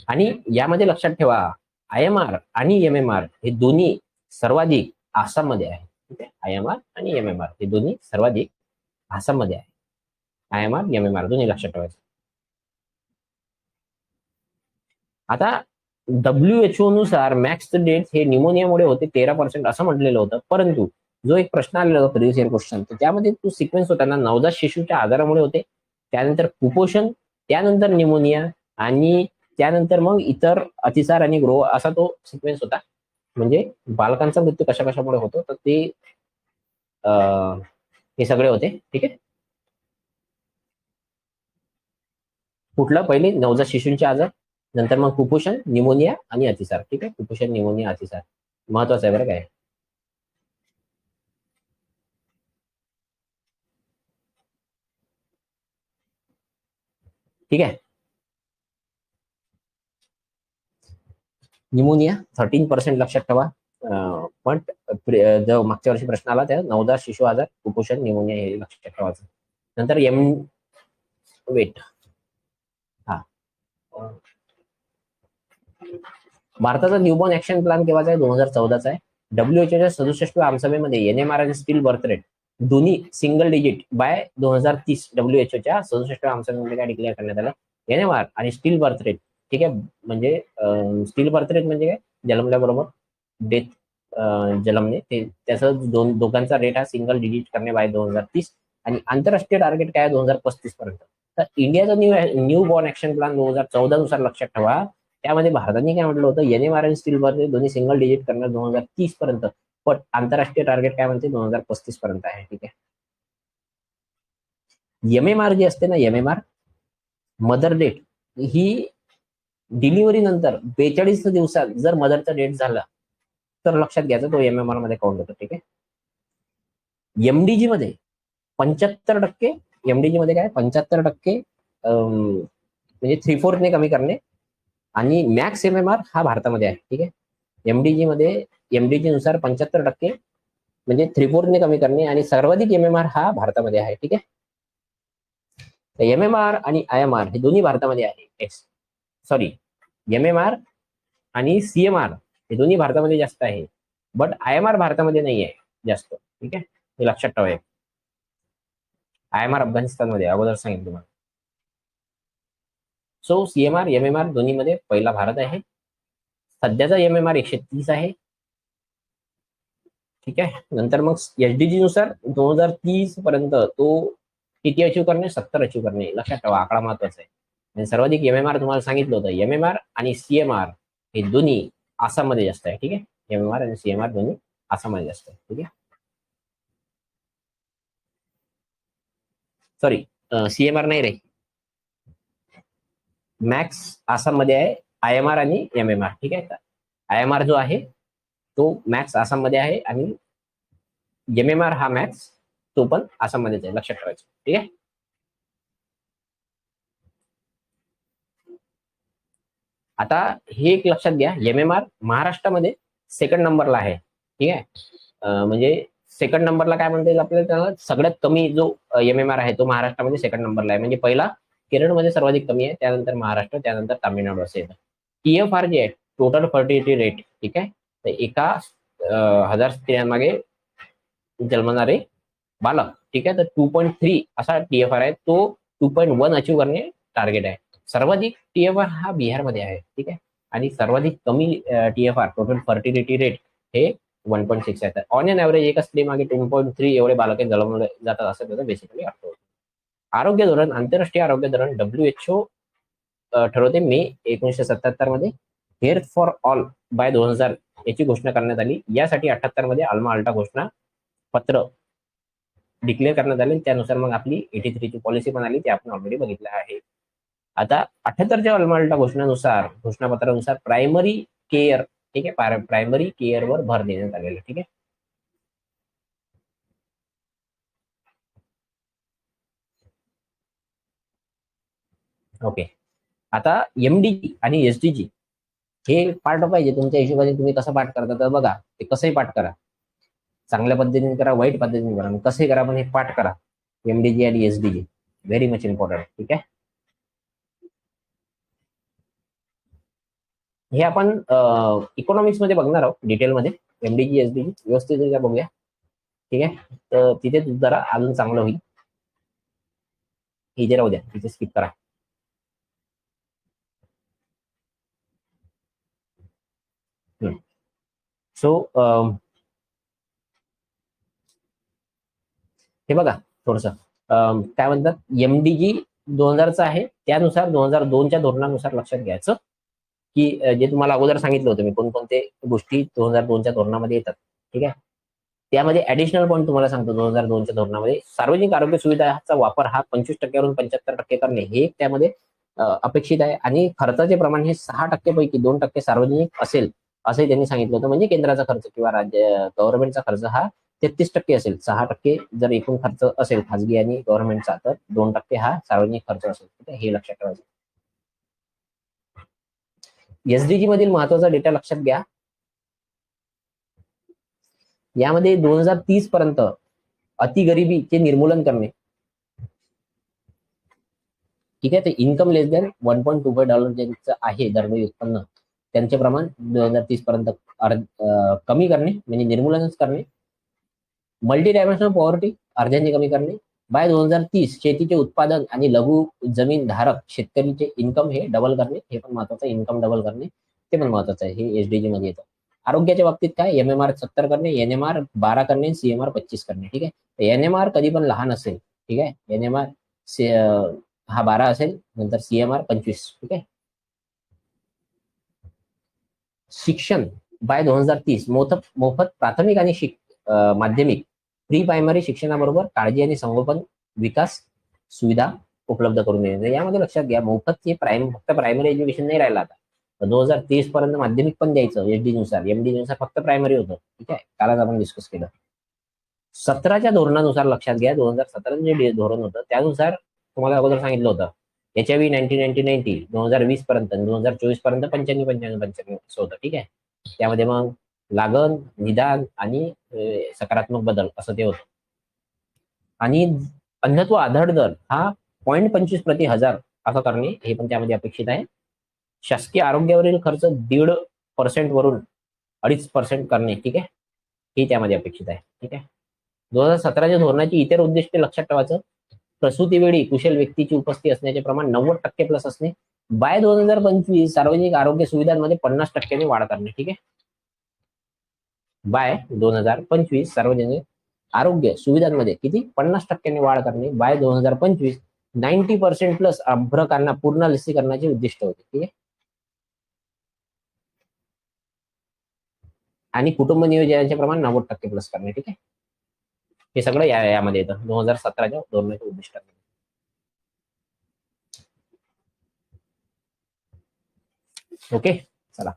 आणि यामध्ये लक्षात ठेवा, आयएमआर आणि एमएमआर हे दोन्ही सर्वाधिक आसाममध्ये आहे. ठीक आहे, आयएमआर आणि एमएमआर हे दोन्ही सर्वाधिक आसाममध्ये आहे. आयएमआर एमएमआर दोन्ही लक्षात ठेवायचं. आता WHO नुसार मॅक्स डेथ हे निमोनियामुळे होते 13% असं म्हटलेलं होतं. परंतु जो एक प्रश्न आलेला होता प्रिव्हियस इयर क्वेश्चन, तर त्यामध्ये तो सिक्वेन्स होता ना, नवजात शिशूच्या आजारामुळे होते, त्यानंतर कुपोषण, त्यानंतर निमोनिया आणि त्यानंतर मग इतर अतिसार आणि ग्रोह, असा तो सिक्वेन्स होता. म्हणजे बालकांचा मृत्यू कशा कशामुळे होतो, तर ते हे सगळे होते. ठीक आहे, कुठलं पहिले नवजात शिशूंचे आजार, नंतर मग कुपोषण, निमोनिया आणि अतिसार. ठीक आहे, कुपोषण, निमोनिया, अतिसार महत्वाचं आहे बरं काय. ठीक आहे, निमोनिया 13% लक्षात ठेवा. पण जो मागच्या वर्षी प्रश्न आला त्या नवजात शिशु आजार, कुपोषण, निमोनिया हे लक्षात ठेवायचं. नंतर वेट, हा, भारताचा न्यूबॉर्न ऍक्शन प्लॅन केव्हाचा आहे, 2014चा आहे. WHO च्या 67व्या आमसभेमध्ये एनएमआर आणि स्टील बर्थ रेट दोन्ही सिंगल डिजिट बाय 2030 WHO च्या 67व्या आमसभेमध्ये काय डिक्लेअर करण्यात आलं, एनएमआर आणि स्टील बर्थ रेट. ठीक आहे, म्हणजे स्टील बर्थ रेट म्हणजे काय, जन्मल्याबरोबर डेथ, जन्मणे, ते त्याचं दोघांचा रेट हा सिंगल डिजिट करणे बाय 2030. आणि आंतरराष्ट्रीय टार्गेट काय 2035 पर्यंत. तर इंडियाचा न्यू बॉर्न ऍक्शन प्लॅन 2014 नुसार लक्षात ठेवा, त्यामध्ये भारताने काय म्हटलं होतं, एनएमआर आणि स्टील बर्थ रेट दोन्ही सिंगल डिजिट करणार 2030 पर्यंत. पण आंतरराष्ट्रीय टार्गेट काय म्हणते, 2035 पर्यंत आहे. ठीक आहे, एमएमआर जे असते ना, एमएमआर मदर डेट, ही डिलिव्हरी नंतर 42 दिवसात जर मदरचा डेट झाला तर लक्षात घ्यायचं, तो एमएमआर मध्ये काउंट होतो. ठीक आहे, एमडीजी मध्ये 75%, एमडीजी मध्ये काय 75%, म्हणजे 3/4 ने कमी करणे. आणि मॅक्स एमएमआर हा भारतामध्ये आहे. ठीक आहे, एमडीजी मध्ये, एमडीजी नुसार 75% म्हणजे 3/4 ने कमी करणे, आणि सर्वाधिक एमएमआर हा भारतामध्ये आहे. ठीक आहे, एमएमआर आणि आयएमआर हे दोन्ही भारतामध्ये आहे. सॉरी, एमएमआर आणि सीएमआर हे दोन्ही भारतामध्ये जास्त आहे, बट आयएमआर भारतामध्ये नाही आहे जास्त. ठीक आहे, हे लक्षात ठेवा. आयएमआर अफगाणिस्तानमध्ये, अगोदर सांगितलं तुम्हाला. सो सीएमआर एमएमआर दोन्हीमध्ये पहिला भारत आहे. सध्याचा एमएमआर 130 आहे. ठीक आहे, नंतर मग एसडीजी नुसार 2030 पर्यंत तो किती अचीव करणे, 70 अचीव करणे. लक्षात ठेवा, आकडा महत्वाचा आहे. आणि सर्वाधिक एमएमआर तुम्हाला सांगितलं होतं, एमएमआर आणि सीएमआर हे दोन्ही आसाममध्ये जास्त आहे. ठीक आहे, एमएमआर आणि सीएमआर दोन्ही आसाममध्ये जास्त आहे. ठीक आहे, सॉरी, सीएमआर नाही रे, मॅक्स आसाममध्ये आहे, आयएमआर आणि एमएमआर. ठीक आहे, आयएमआर जो आहे तो मॅक्स आसाममध्ये आहे, आणि एमएमआर हा मॅक्स तो पण आसाममध्येच आहे. लक्षात ठेवायचं. ठीक आहे, आता हे एक लक्षात घ्या, एमएमआर महाराष्ट्रामध्ये सेकंड नंबरला आहे. ठीक आहे, म्हणजे सेकंड नंबरला काय म्हणता येईल आपल्याला, त्याला सगळ्यात कमी जो एमएमआर आहे तो महाराष्ट्रामध्ये सेकंड नंबरला आहे. म्हणजे पहिला केरळमध्ये सर्वाधिक कमी आहे, त्यानंतर महाराष्ट्र, त्यानंतर तामिळनाडू असे येतं. टीएफआर जे आहे, टोटल फर्टिलिटी रेट. ठीक आहे, तर एका 1000 स्त्रियांमागे जन्मणारे बालक, ठीक आहे, तर 2.3 असा TFR आहे, तो 2.1 अचीव्ह करणे टार्गेट आहे. सर्वाधिक TFR हा बिहारमध्ये आहे, ठीक आहे, आणि सर्वाधिक कमी TFR टोटल फर्टिलिटी रेट हे 1.6 आहे. ऑन एन ऍव्हरेज एका स्त्री मागे 2.3 एवढे बालके जन्मले जातात असं त्याचा बेसिकली अर्थ होतो. आरोग्य धोरण, आंतरराष्ट्रीय आरोग्य धोरण WHO ठरवते मे 1977 मध्ये. हेल्थ फॉर ऑल बाय 2000 याची घोषणा करण्यात आली. यासाठी 78 मध्ये अल्मा अल्टा घोषणा पत्र डिक्लेअर करण्यात आले. त्यानुसार मग आपली 83 ची पॉलिसी पण आली, ते आपण ऑलरेडी बघितलं आहे. आता 78च्या अल्मा अल्टा घोषणानुसार, घोषणापत्रानुसार प्रायमरी केअर, ठीक आहे, प्रायमरी केअरवर भर देण्यात आलेला, ठीक आहे. ओके, आता MDG आणि SDG हे पाठ पाहिजे तुमच्या हिशोबाने. तुम्ही कसं पाठ करता तर बघा, ते कसंही पाठ करा, चांगल्या पद्धतीने करा, वाईट पद्धतीने करा, कसंही करा, पण हे पाठ करा. MDG आणि SDG व्हेरी मच इम्पॉर्टंट, ठीक आहे. हे आपण इकॉनॉमिक्स मध्ये बघणार आहोत डिटेलमध्ये. MDG SDG व्यवस्थितरित्या बघूया, ठीक आहे. तर तिथे जरा अजून चांगलं होईल. इथे राहू द्या, तिथे स्किप करा. सो हे बघा थोडस काय म्हणतात, MDG 2000चा आहे, त्यानुसार 2002च्या धोरणानुसार लक्षात घ्यायचं की जे तुम्हाला अगोदर सांगितलं होतं मी, कोणकोणते गोष्टी 2002च्या धोरणामध्ये येतात, ठीक आहे. त्यामध्ये ऍडिशनल पॉईंट तुम्हाला सांगतो. 2002च्या धोरणामध्ये सार्वजनिक आरोग्य सुविधाचा वापर हा 25% 75% करणे हे त्यामध्ये अपेक्षित आहे, आणि खर्चाचे प्रमाण हे 6% पैकी 2% सार्वजनिक असेल असंही त्यांनी सांगितलं होतं. म्हणजे केंद्राचा खर्च किंवा राज्य गव्हर्नमेंटचा खर्च हा 33% असेल. 6% जर एकूण खर्च असेल खासगी आणि गव्हर्नमेंटचा, तर 2% हा सार्वजनिक खर्च असेल, ठीक आहे, हे लक्षात ठेवायचं. SDG मधील महत्वाचा डेटा लक्षात घ्या. यामध्ये 2030 पर्यंत अतिगरिबीचे निर्मूलन करणे, ठीक आहे. तर इन्कम लेस दॅन $1.25 ज्यांचं आहे दरडोई उत्पन्न, त्यांचे प्रमाण 2030 पर्यंत कमी करणे, म्हणजे निर्मूलनच करणे. मल्टी डायमेन्शनल पॉवर्टी अर्ध्याने कमी करणे. बाय 2030 शेतीचे उत्पादन आणि लघु जमीन धारक शेतकरीचे इन्कम हे डबल करणे, हे पण महत्वाचं. इन्कम डबल करणे ते पण महत्वाचं आहे, हे SDG मध्ये येतं. आरोग्याच्या बाबतीत काय, MMR 70 करणे, NMR 12 करणे, CMR 25 करणे, ठीक आहे. NMR कधी पण लहान असेल, ठीक आहे. NMR हा 12 असेल, नंतर CMR 25, ठीक आहे. शिक्षण बाय 2030 मोफत प्राथमिक आणि माध्यमिक प्री प्रायमरी शिक्षणाबरोबर काळजी आणि संगोपन विकास सुविधा उपलब्ध करून देणे. यामध्ये लक्षात घ्या, मोफत हे फक्त प्रायमरी एज्युकेशन नाही राहिलं. आता 2030 पर्यंत माध्यमिक पण द्यायचं. MD नुसार फक्त प्रायमरी होतं, ठीक आहे. कालच आपण डिस्कस केलं. 17च्या धोरणानुसार लक्षात घ्या, 2017 जे धोरण होतं त्यानुसार तुम्हाला अगोदर सांगितलं होतं HIV 1990 2020 पर्यंत, 2024 पर्यंत 95-95-95 असं होतं, ठीक आहे. त्यामध्ये मग लागण, निदान आणि सकारात्मक बदल असं ते होतं. आणि अंधत्व आधार दर हा 0.25 प्रति हजार असं करणे हे पण त्यामध्ये अपेक्षित आहे. शासकीय आरोग्यावरील खर्च 1.5% वरून 2.5% करणे, ठीक आहे, हे त्यामध्ये अपेक्षित आहे, ठीक आहे. 2017च्या धोरणाची इतर उद्दिष्टे लक्षात ठेवायचं. प्रसूतीवेळी कुशल व्यक्तीची उपस्थिती असण्याचे प्रमाण 90% प्लस असणे. बाय 2025 सार्वजनिक आरोग्य सुविधांमध्ये 50% वाढ करणे, ठीक आहे. बाय 2025 सार्वजनिक आरोग्य सुविधांमध्ये किती 50% वाढ करणे. बाय 2025 90% प्लस अर्भकांना पूर्ण लसीकरणाचे उद्दिष्ट होते, ठीक आहे. आणि कुटुंब नियोजनाचे प्रमाण 90% प्लस करणे, ठीक आहे. हे सगळं यामध्ये येतं 2017च्या धोरणाच्या उद्दिष्टांमध्ये. ओके, चला.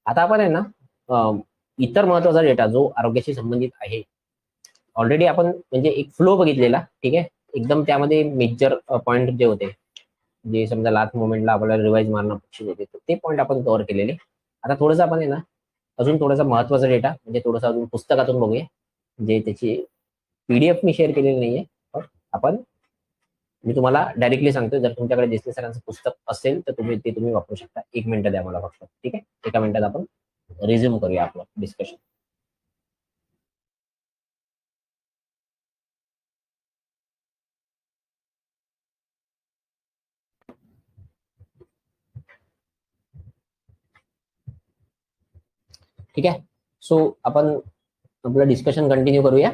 आता आपण आहे ना इतर महत्वाचा डेटा जो आरोग्याशी संबंधित आहे, ऑलरेडी आपण म्हणजे एक फ्लो बघितलेला, ठीक आहे. एकदम त्यामध्ये मेजर पॉईंट जे होते, जे समजा लास्ट मोमेंटला आपल्याला रिवाइज मारणं अपेक्षित होते, ते पॉईंट आपण कव्हर केलेले. आता थोडंसं आपण आहे ना अजून थोडासा महत्वाचा डेटा म्हणजे थोडंसं अजून पुस्तकातून बघूया, जे त्याची पीडीएफ मी शेअर केलेली नाहीये, पण आपण मी तुम्हाला डायरेक्टली सांगतो, जर तुमच्याकडे देसले सरांचं पुस्तक असेल तर तुम्ही वापरू शकता. 1 मिनिट द्या मला फक्त, ठीक आहे. 1 मिनिटात आपण रिझ्यूम करूया आपलं डिस्कशन. ठीक आहे. सो आपण आपलं डिस्कशन कंटिन्यू करूया.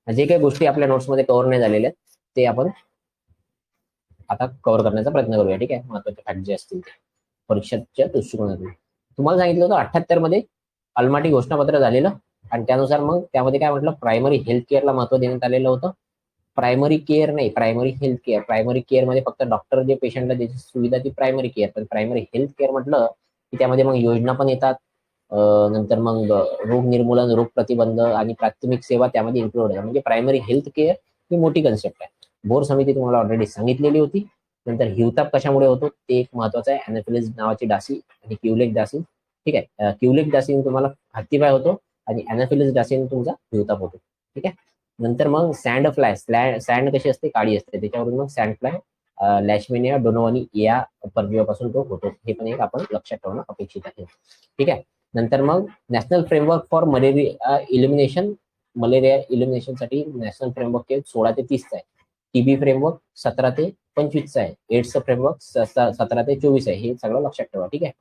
जे काही गोष्टी आपल्या नोट्समध्ये कव्हर नाही झालेल्या ते आपण आता कव्हर करण्याचा प्रयत्न करूया. ठीक आहे. महत्वाचे फॅक्ट जे असतील ते परीक्षेच्या दृष्टिकोनातून तुम्हाला सांगितलं होतं 78 मध्ये अलमाटी घोषणापत्र झालेलं, आणि त्यानुसार मग त्यामध्ये काय म्हटलं, प्रायमरी हेल्थ केअरला महत्व देण्यात आलेलं होतं. प्रायमरी केअर नाही, primary health care. Primary care मध्ये फक्त डॉक्टर जे पेशंटला द्यायची सुविधा ती प्रायमरी केअर, पण प्रायमरी हेल्थ केअर म्हटलं की त्यामध्ये मग योजना पण येतात. नंतर मग रोग निर्मूलन, रोग प्रतिबंध आणि प्राथमिक सेवा त्यामध्ये इन्क्लूड आहे. म्हणजे प्रायमरी हेल्थ केअर ही मोठी कन्सेप्ट आहे. बोर समिती तुम्हाला ऑलरेडी सांगितलेली होती. नंतर हिवताप कशामुळे होतो ते एक महत्वाचं आहे. अॅनाफिलिस नावाची डासी आणि क्युलेक डासी. ठीक आहे. क्युलेक डासीने तुम्हाला हत्तीपाय होतो आणि अॅनाफिलिस डासीने तुमचा हिवताप होतो. ठीक आहे. नंतर मग सँड फ्लाय, सँड कशी असते, काळी असते, त्याच्यावरून मग सँड फ्लाय लॅशमेनिया डोनोवानी या परजीवापासून तो होतो. हे पण एक आपण लक्षात ठेवणं अपेक्षित आहे. ठीक आहे. नंतर मग national framework for malaria elimination, malaria इलिमिनेशनसाठी नॅशनल फ्रेमवर्क 16 ते 30 आहे. टीबी फ्रेमवर्क 17 ते 25 आहे. एड्स फ्रेमवर्क 17 ते 24 आहे. हे सगळं लक्षात ठेवा. ठीक आहे.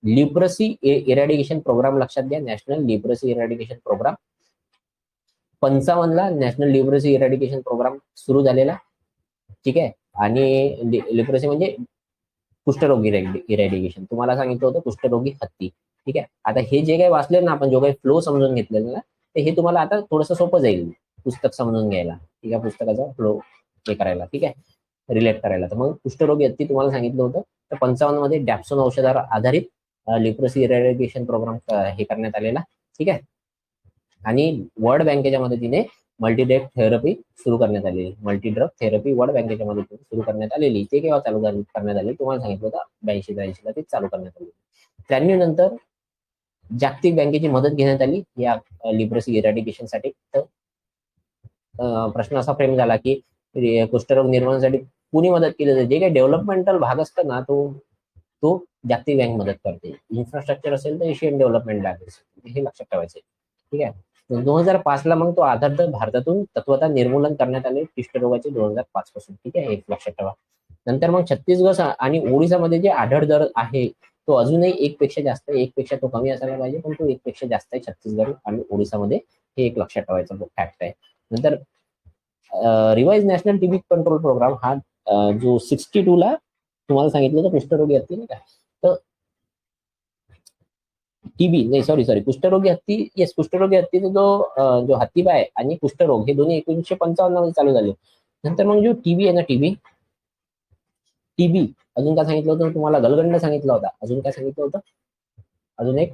लिप्रसी इरॅडिकेशन प्रोग्राम लक्षात घ्या. नॅशनल लिप्रसी इरॅडिकेशन प्रोग्राम 55 ला नॅशनल लिप्रसी इरॅडिकेशन प्रोग्राम सुरू झालेला. ठीक आहे. आणि लिप्रसी म्हणजे कुष्ठरोग इरॅडिकेशन. तुम्हाला सांगितलं होतं कुष्ठरोगी हत्ती. ठीक आहे. आता हे जे काही वाचले ना आपण, जो काही फ्लो समजून घेतलेला ना, तर हे तुम्हाला आता थोडंसं सोपं जाईल पुस्तक समजून घ्यायला. ठीक आहे. पुस्तकाचा फ्लो हे करायला. ठीक आहे. रिलेट करायला. तर मग कुष्ठरोगी हत्ती तुम्हाला सांगितलं होतं. तर 55 मध्ये डॅप्सोन औषधावर आधारित लिप्रसी इरॅडिकेशन प्रोग्राम हे करण्यात आलेला. ठीक आहे. आणि वर्ल्ड बँकेच्या मदतीने मल्टीड्रग थेरपी सुरू करण्यात आलेली. मल्टीड्रग थेरपी वर्ल्ड बँकेच्या मदतीने सुरू करण्यात आलेली. ते केव्हा चालू करण्यात आले तुम्हाला सांगितलं होतं, 82-83 ला ते चालू करण्यात आले. 93 नंतर जागतिक बँकेची मदत घेण्यात आली या लिप्रसी इरॅडिकेशनसाठी. तर प्रश्न असा फ्रेम झाला की कुष्ठरोग निर्मूलनासाठी कुणी मदत केली जाते. जे काही डेव्हलपमेंटल भाग असतो ना, तो जागतिक बँक मदत करते. इन्फ्रास्ट्रक्चर असेल तर एशियन डेव्हलपमेंट बँक असेल, हे लक्षात ठेवायचं. ठीक आहे. 2005 ला मग तो आधार भारतातून तत्वता निर्मूलन करण्यात आले कुष्ठरोगाचे 2005 पासून. ठीक आहे. हे लक्षात ठेवा. नंतर मग छत्तीसगड आणि ओडिसामध्ये जे आढळ दर आहे तो अजूनही 1 पेक्षा जास्त आहे. 1 पेक्षा तो कमी असायला पाहिजे, पण तो 1 पेक्षा जास्त आहे छत्तीसगड आणि ओडिसामध्ये. हे एक लक्षात ठेवायचं फॅक्ट आहे. नंतर revise national TB control program हा जो 62 ला तुम्हाला सांगितलं तर कुष्ठरोगी हत्ती नाही का, तर टीबी नाही, सॉरी कुष्ठरोगी हत्ती, येस कुष्ठरोगी हत्तीचा जो हत्तीपाय आणि कुष्ठरोग हे दोन्ही 1955 मध्ये चालू झाले. नंतर मग जो टीबी आहे ना, टीबी अजून काय सांगितलं होतं तुम्हाला, गलगंड सांगितलं होता. अजून काय सांगितलं होतं, अजून एक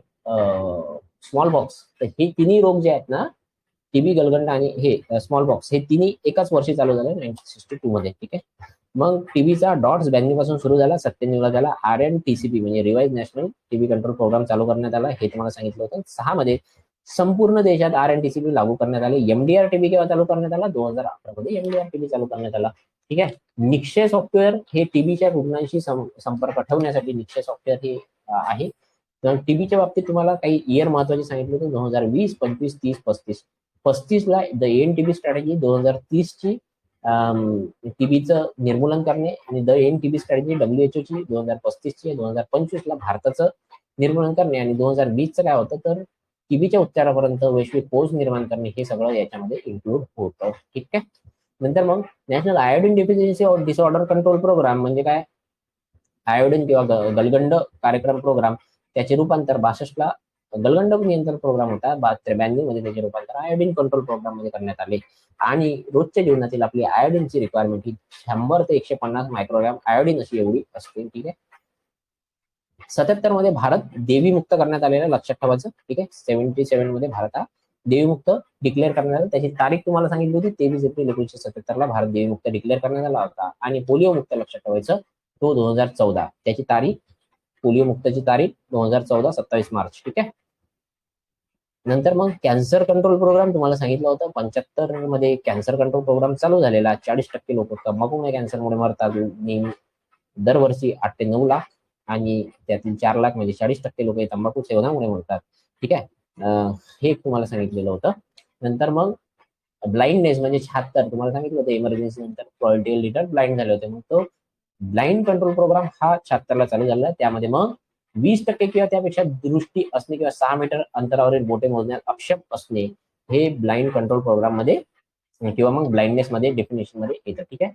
स्मॉल बॉक्स. तर हे तिन्ही रोग जे आहेत ना, टीबी, गलगंड आणि हे स्मॉल बॉक्स, हे तिन्ही एकाच वर्षी चालू झाले 1962 मध्ये. ठीक आहे. मग टीबीचा डॉट्स 92 पासून सुरू झाला. 97 ला झाला RNTCP म्हणजे revise national TB control program चालू करण्यात आला. हे तुम्हाला सांगितलं होतं. 6 मध्ये संपूर्ण देशात RNTCP लागू करण्यात आले. MDR टीबी केव्हा चालू करण्यात आला, 2011 मध्ये MDR टीबी चालू करण्यात आला. ठीक आहे. निक्षय सॉफ्टवेअर हे टीबीच्या रुग्णांशी संपर्क ठेवण्यासाठी निक्षय सॉफ्टवेअर हे आहे. तर टीबीच्या बाबतीत तुम्हाला काही इयर महत्वाचे सांगितले होते. 2020, 25, 30, 35. 35 ला द एन टीबी स्ट्रॅटेजी, 2030 ची टीबीचं निर्मूलन करणे, आणि the end TB strategy WHO ची 2035 ची, 2025 ला भारताचं निर्मूलन करणे, आणि 2020 काय होतं तर टीबीच्या उपचारापर्यंत वैश्विक पोच निर्माण करणे, हे सगळं याच्यामध्ये इन्क्लूड होतं. ठीक आहे. नंतर मग national iodine deficiency disorder control program म्हणजे काय, आयोडीन किंवा गलगंड कार्यक्रम प्रोग्राम, त्याचे रूपांतर 62 ला गलगंड नियंत्रण प्रोग्राम होता. 93 मध्ये त्याचे रूपांतर आयोडीन कंट्रोल प्रोग्राम मध्ये करण्यात आले. आणि रोजच्या जीवनातील आपली आयोडीनची रिक्वायरमेंट ही 100 ते 150 मायक्रोग्राम आयोडीन अशी एवढी असते. ठीक आहे. 77 मध्ये भारत देवीमुक्त करण्यात आलेला, लक्षात ठेवायचं. ठीक आहे. 77 मध्ये भारत हा देवीमुक्त डिक्लेअर करण्यात आला. त्याची तारीख तुम्हाला सांगितली होती 23 एप्रिल 1977 ला भारत देवीमुक्त डिक्लेअर करण्यात आला होता. आणि पोलिओ मुक्त लक्षात ठेवायचं तो 2014, त्याची तारीख, पोलिओ मुक्तची तारीख 2014 27 मार्च. ठीक आहे. नंतर मग कॅन्सर कंट्रोल प्रोग्राम तुम्हाला सांगितलं होतं 75 मध्ये कॅन्सर कंट्रोल प्रोग्राम चालू झालेला. 40% लोक तंबाखूमुळे कॅन्सरमुळे मरतात नेहमी दरवर्षी 8 ते 9 लाख, आणि त्यातील 4 लाख म्हणजे 40% लोक तंबाखू सेवनामुळे मरतात. ठीक आहे. हे तुम्हाला सांगितलेलं होतं. नंतर मग ब्लाइंडनेस म्हणजे 76 तुम्हाला सांगितलं होतं इमर्जन्सी नंतर पॉलिटिकल लीडर ब्लाइंड झाले होते. मग तो ब्लाइंड कंट्रोल प्रोग्राम हा 76 ला चालू झाला. त्यामध्ये मग 20% किंवा त्यापेक्षा दृष्टी असणे किंवा 6 मीटर अंतरावरील बोटे मोजण्यात अक्षम असणे हे ब्लाइंड कंट्रोल प्रोग्राम मध्ये किंवा मग ब्लाइंडनेस मध्ये डेफिनेशन मध्ये येतं. ठीक आहे.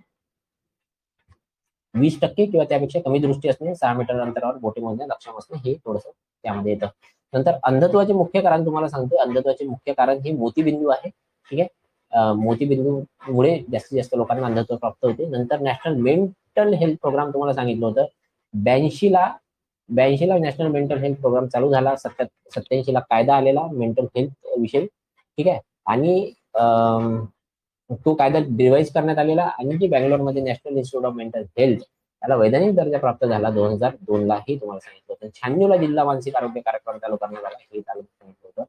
20% किंवा त्यापेक्षा कमी दृष्टी असणे, 6 मीटर अंतरावर बोटे मोजण्यात अक्षम असणे हे थोडंसं त्यामध्ये येतं. नंतर अंधत्वाचे मुख्य कारण तुम्हाला सांगते. अंधत्वाचे मुख्य कारण हे मोतीबिंदू आहे. ठीक आहे. मोतीबिंदूमुळे जास्तीत जास्त लोकांना अंधत्व प्राप्त होते. नंतर नॅशनल मेंटल हेल्थ प्रोग्राम तुम्हाला सांगितलं होतं 82 ला नॅशनल मेंटल हेल्थ प्रोग्राम चालू झाला. 87 ला कायदा आलेला मेंटल हेल्थ विषयी. ठीक आहे. आणि तो कायदा रिवाईज करण्यात आलेला आणि जी बँगलोरमध्ये national institute of mental health याला वैधानिक दर्जा प्राप्त झाला 2002 ला हे तुम्हाला सांगितलं होतं. 96 ला जिल्हा मानसिक आरोग्य कार्यक्रम चालू करण्यात आला हे सांगितलं होतं.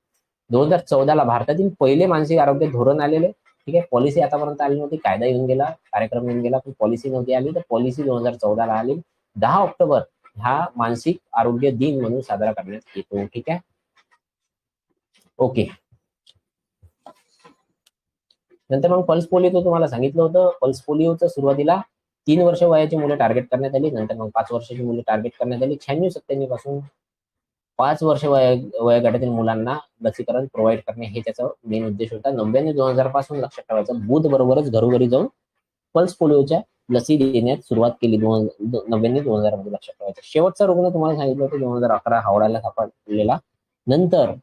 2014 ला भारतातील पहिले मानसिक आरोग्य धोरण आलेले. ठीक आहे. पॉलिसी आतापर्यंत आली नव्हती. कायदा येऊन गेला, कार्यक्रम येऊन गेला, पण पॉलिसी नव्हती आली. तर पॉलिसी 2014 ला आली. 10 ऑक्टोबर हा मानसिक आरोग्य दिन म्हणून साजरा करण्यात येतो. ठीक आहे. ओके. नंतर मग पल्स पोलिओचं तुम्हाला सांगितलं होतं. पल्स पोलिओचं सुरुवातीला 3 वर्ष वयाची मुलं टार्गेट करण्यात आली. नंतर मग 5 वर्षाची मुलं टार्गेट करण्यात आली. 96-97 पासून 5 वर्ष वयोगटातील मुलांना लसीकरण प्रोव्हाइड करणे हे त्याचा मेन उद्देश होता. 99-2000 पासून लक्षात ठेवायचं बूथ बरोबरच घरोघरी जाऊन पल्स पोलिओच्या लसी देण्यात सुरुवात केली. 99-2000 मध्ये लक्षात ठेवायचं. शेवटचा रुग्ण तुम्हाला सांगितलं होतं 2011 हावडाला सापडलेला. नंतर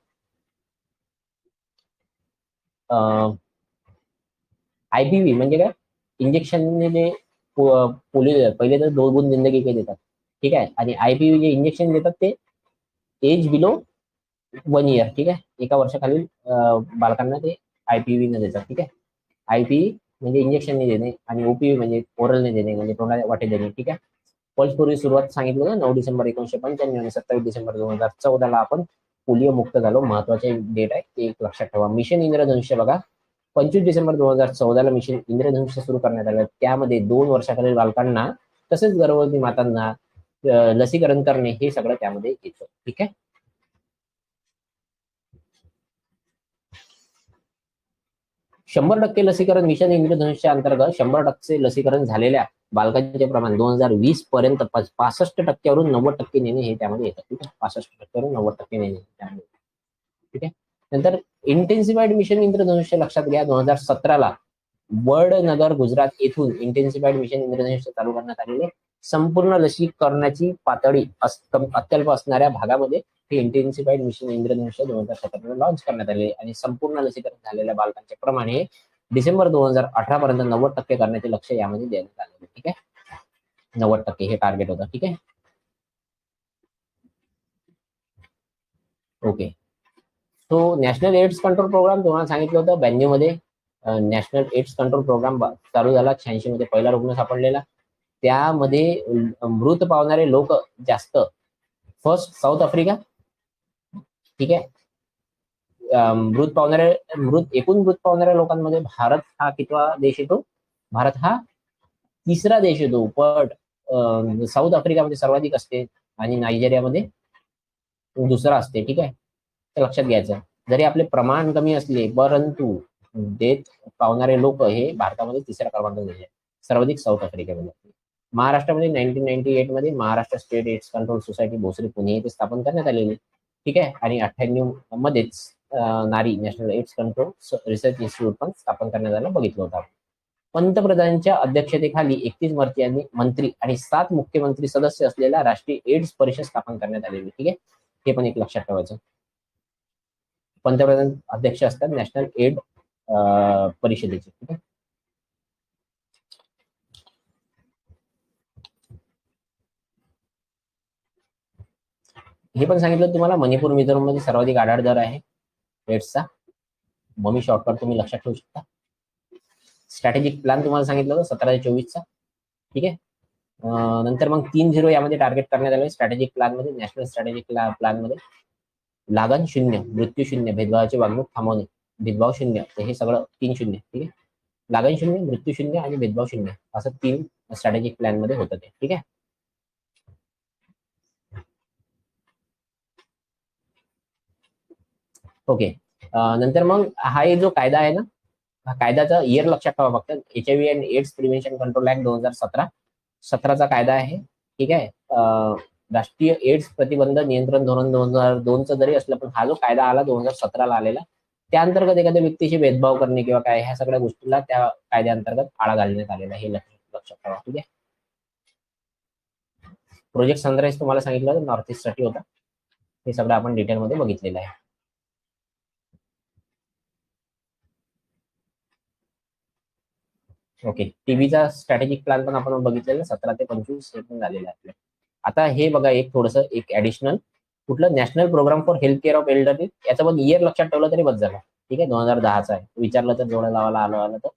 आयपीव्ही म्हणजे काय, इंजेक्शनने जे पोलिओ पहिले तर 2 बूंद जिंदगी के देतात. ठीक आहे. आणि आयपीव्ही जे इंजेक्शन देतात ते एज बिलो 1 इयर. ठीक आहे. 1 वर्षाखालील बालकांना ते आयपीव्ही न देतात. ठीक आहे. आयपीव्ही म्हणजे इंजेक्शन नाही देणे आणि ओपीव्ही म्हणजे ओरल नाही देणे म्हणजे तोंडा वाटे देणे. ठीक आहे. पल्स पूर्वी सुरुवात सांगितलं ना 9 डिसेंबर 1995 आणि 27 डिसेंबर 2014 ला आपण पोलिओ मुक्त झालो. महत्वाचे डेट आहे ते एक लक्षात ठेवा. मिशन इंद्रधनुष्य बघा 25 डिसेंबर 2014 ला मिशन इंद्रधनुष्य सुरू करण्यात आलं. त्यामध्ये 2 वर्षाखालील बालकांना तसेच गर्भवती मातांना लसीकरण करणे हे सगळं त्यामध्ये येतं. ठीक आहे. शंभर टक्के लसीकरण मिशन इंद्रधनुष्या अंतर्गत 100% लसीकरण झालेल्या बालकांचे प्रमाण 2020 पर्यंत 65% 90% नेणे हे त्यामध्ये येतं. ठीक आहे. 65% 90% नेणे त्यामध्ये. ठीक आहे. नंतर इंटेन्सिफाईड मिशन इंद्रधनुष्य लक्षात घ्या. 2017 ला वडनगर गुजरात येथून इंटेन्सिफाईड मिशन इंद्रधनुष्य चालू करण्यात आलेले. संपूर्ण लसीकरणाची पातळी अत्यल्प असणाऱ्या भागामध्ये हे इंटेन्सिफाईड मिशन इंद्रधनुष्य 2017 लॉन्च करण्यात आले आणि संपूर्ण लसीकरण झालेल्या बालकांचे प्रमाण हे डिसेंबर 2018 पर्यंत 90% करण्याचे लक्ष यामध्ये देण्यात आले. ठीक आहे. 90% हे टार्गेट होतं. ठीक आहे. ओके. तो नॅशनल एड्स कंट्रोल प्रोग्राम तुम्हाला सांगितलं होतं 92 मध्ये नॅशनल एड्स कंट्रोल प्रोग्राम चालू झाला. 86 मध्ये पहिला रुग्ण सापडलेला. त्यामध्ये मृत पावणारे लोक जास्त फर्स्ट साऊथ आफ्रिका. ठीक आहे. एकूण मृत पावणाऱ्या लोकांमध्ये भारत हा कितवा देश येतो, भारत हा 3रा देश येतो. पण साऊथ आफ्रिकामध्ये सर्वाधिक असते आणि नायजेरियामध्ये 2रा असते. ठीक आहे. ते लक्षात घ्यायचं. जरी आपले प्रमाण कमी असले परंतु डेथ पावणारे लोक हे भारतामध्ये 3ऱ्या क्रमांकावर आहे. सर्वाधिक साऊथ आफ्रिकेमध्ये. महाराष्ट्रामध्ये 1998 मध्ये Maharashtra state AIDS control society Bhosari Pune येथे स्थापन करण्यात आलेली. ठीक आहे. आणि 98 मध्येच NARI national AIDS control research institute पण स्थापन करण्यात आलं बघितलं होतं. पंतप्रधानांच्या अध्यक्षतेखाली 31 मंत्री आणि 7 मुख्यमंत्री सदस्य असलेल्या राष्ट्रीय एड्स परिषद स्थापन करण्यात आलेली. ठीक आहे. हे पण एक लक्षात ठेवायचं. पंतप्रधान अध्यक्ष असतात नॅशनल एड परिषदेचे. ठीक आहे. हे पण सांगितलं तुम्हाला मणिपूर मिझोरम मध्ये सर्वाधिक आढाळ दर आहे एड्सचा. ममी शॉर्टकट तुम्ही लक्षात ठेवू शकता. स्ट्रॅटेजिक प्लॅन तुम्हाला सांगितलं होतं 17 ते 24 चा. ठीक आहे. नंतर मग 3-0 यामध्ये टार्गेट करण्यात आले स्ट्रॅटेजिक प्लॅन मध्ये, नॅशनल स्ट्रॅटेजिक प्लॅन मध्ये. लागण शून्य, मृत्यू शून्य, भेदभावाची वागणूक थांबवणे, भेदभाव शून्य, हे सगळं 3-0. ठीक आहे. लागण शून्य, मृत्यू शून्य आणि भेदभाव शून्य असं 3 स्ट्रॅटेजिक प्लॅन मध्ये होतं ते. ठीक आहे. ओके. नंतर मग हा एक जो कायदा आहे ना, हा कायद्याचा इयर लक्षात ठेवा फक्त. HIV and AIDS prevention control act 2017चा कायदा आहे. ठीक आहे. राष्ट्रीय एड्स प्रतिबंध नियंत्रण धोरण 2002चा जरी असलं, पण हा जो कायदा आला 2017ला आलेला, त्या अंतर्गत एखाद्या व्यक्तीशी भेदभाव करणे किंवा काय ह्या सगळ्या गोष्टीला त्या कायद्याअंतर्गत आळा घालण्यात आलेला आहे, हे लक्षात ठेवा. ठीक आहे. प्रोजेक्ट सनराईज तुम्हाला सांगितलं नॉर्थ ईस्ट साठी होता, हे सगळं आपण डिटेलमध्ये बघितलेलं आहे. ओके. टीबीचा स्ट्रॅटेजिक प्लॅन पण आपण बघितलेला 17 ते 25 हे पण झालेलं आहे. आता हे बघा एक थोडंसं एक ऍडिशनल, कुठलं national programme for health care of elderly, याचा पण इयर लक्षात ठेवलं तरी बस झालं. ठीक आहे. 2010चा आहे. विचारलं तर जोडा लावायला आलं तर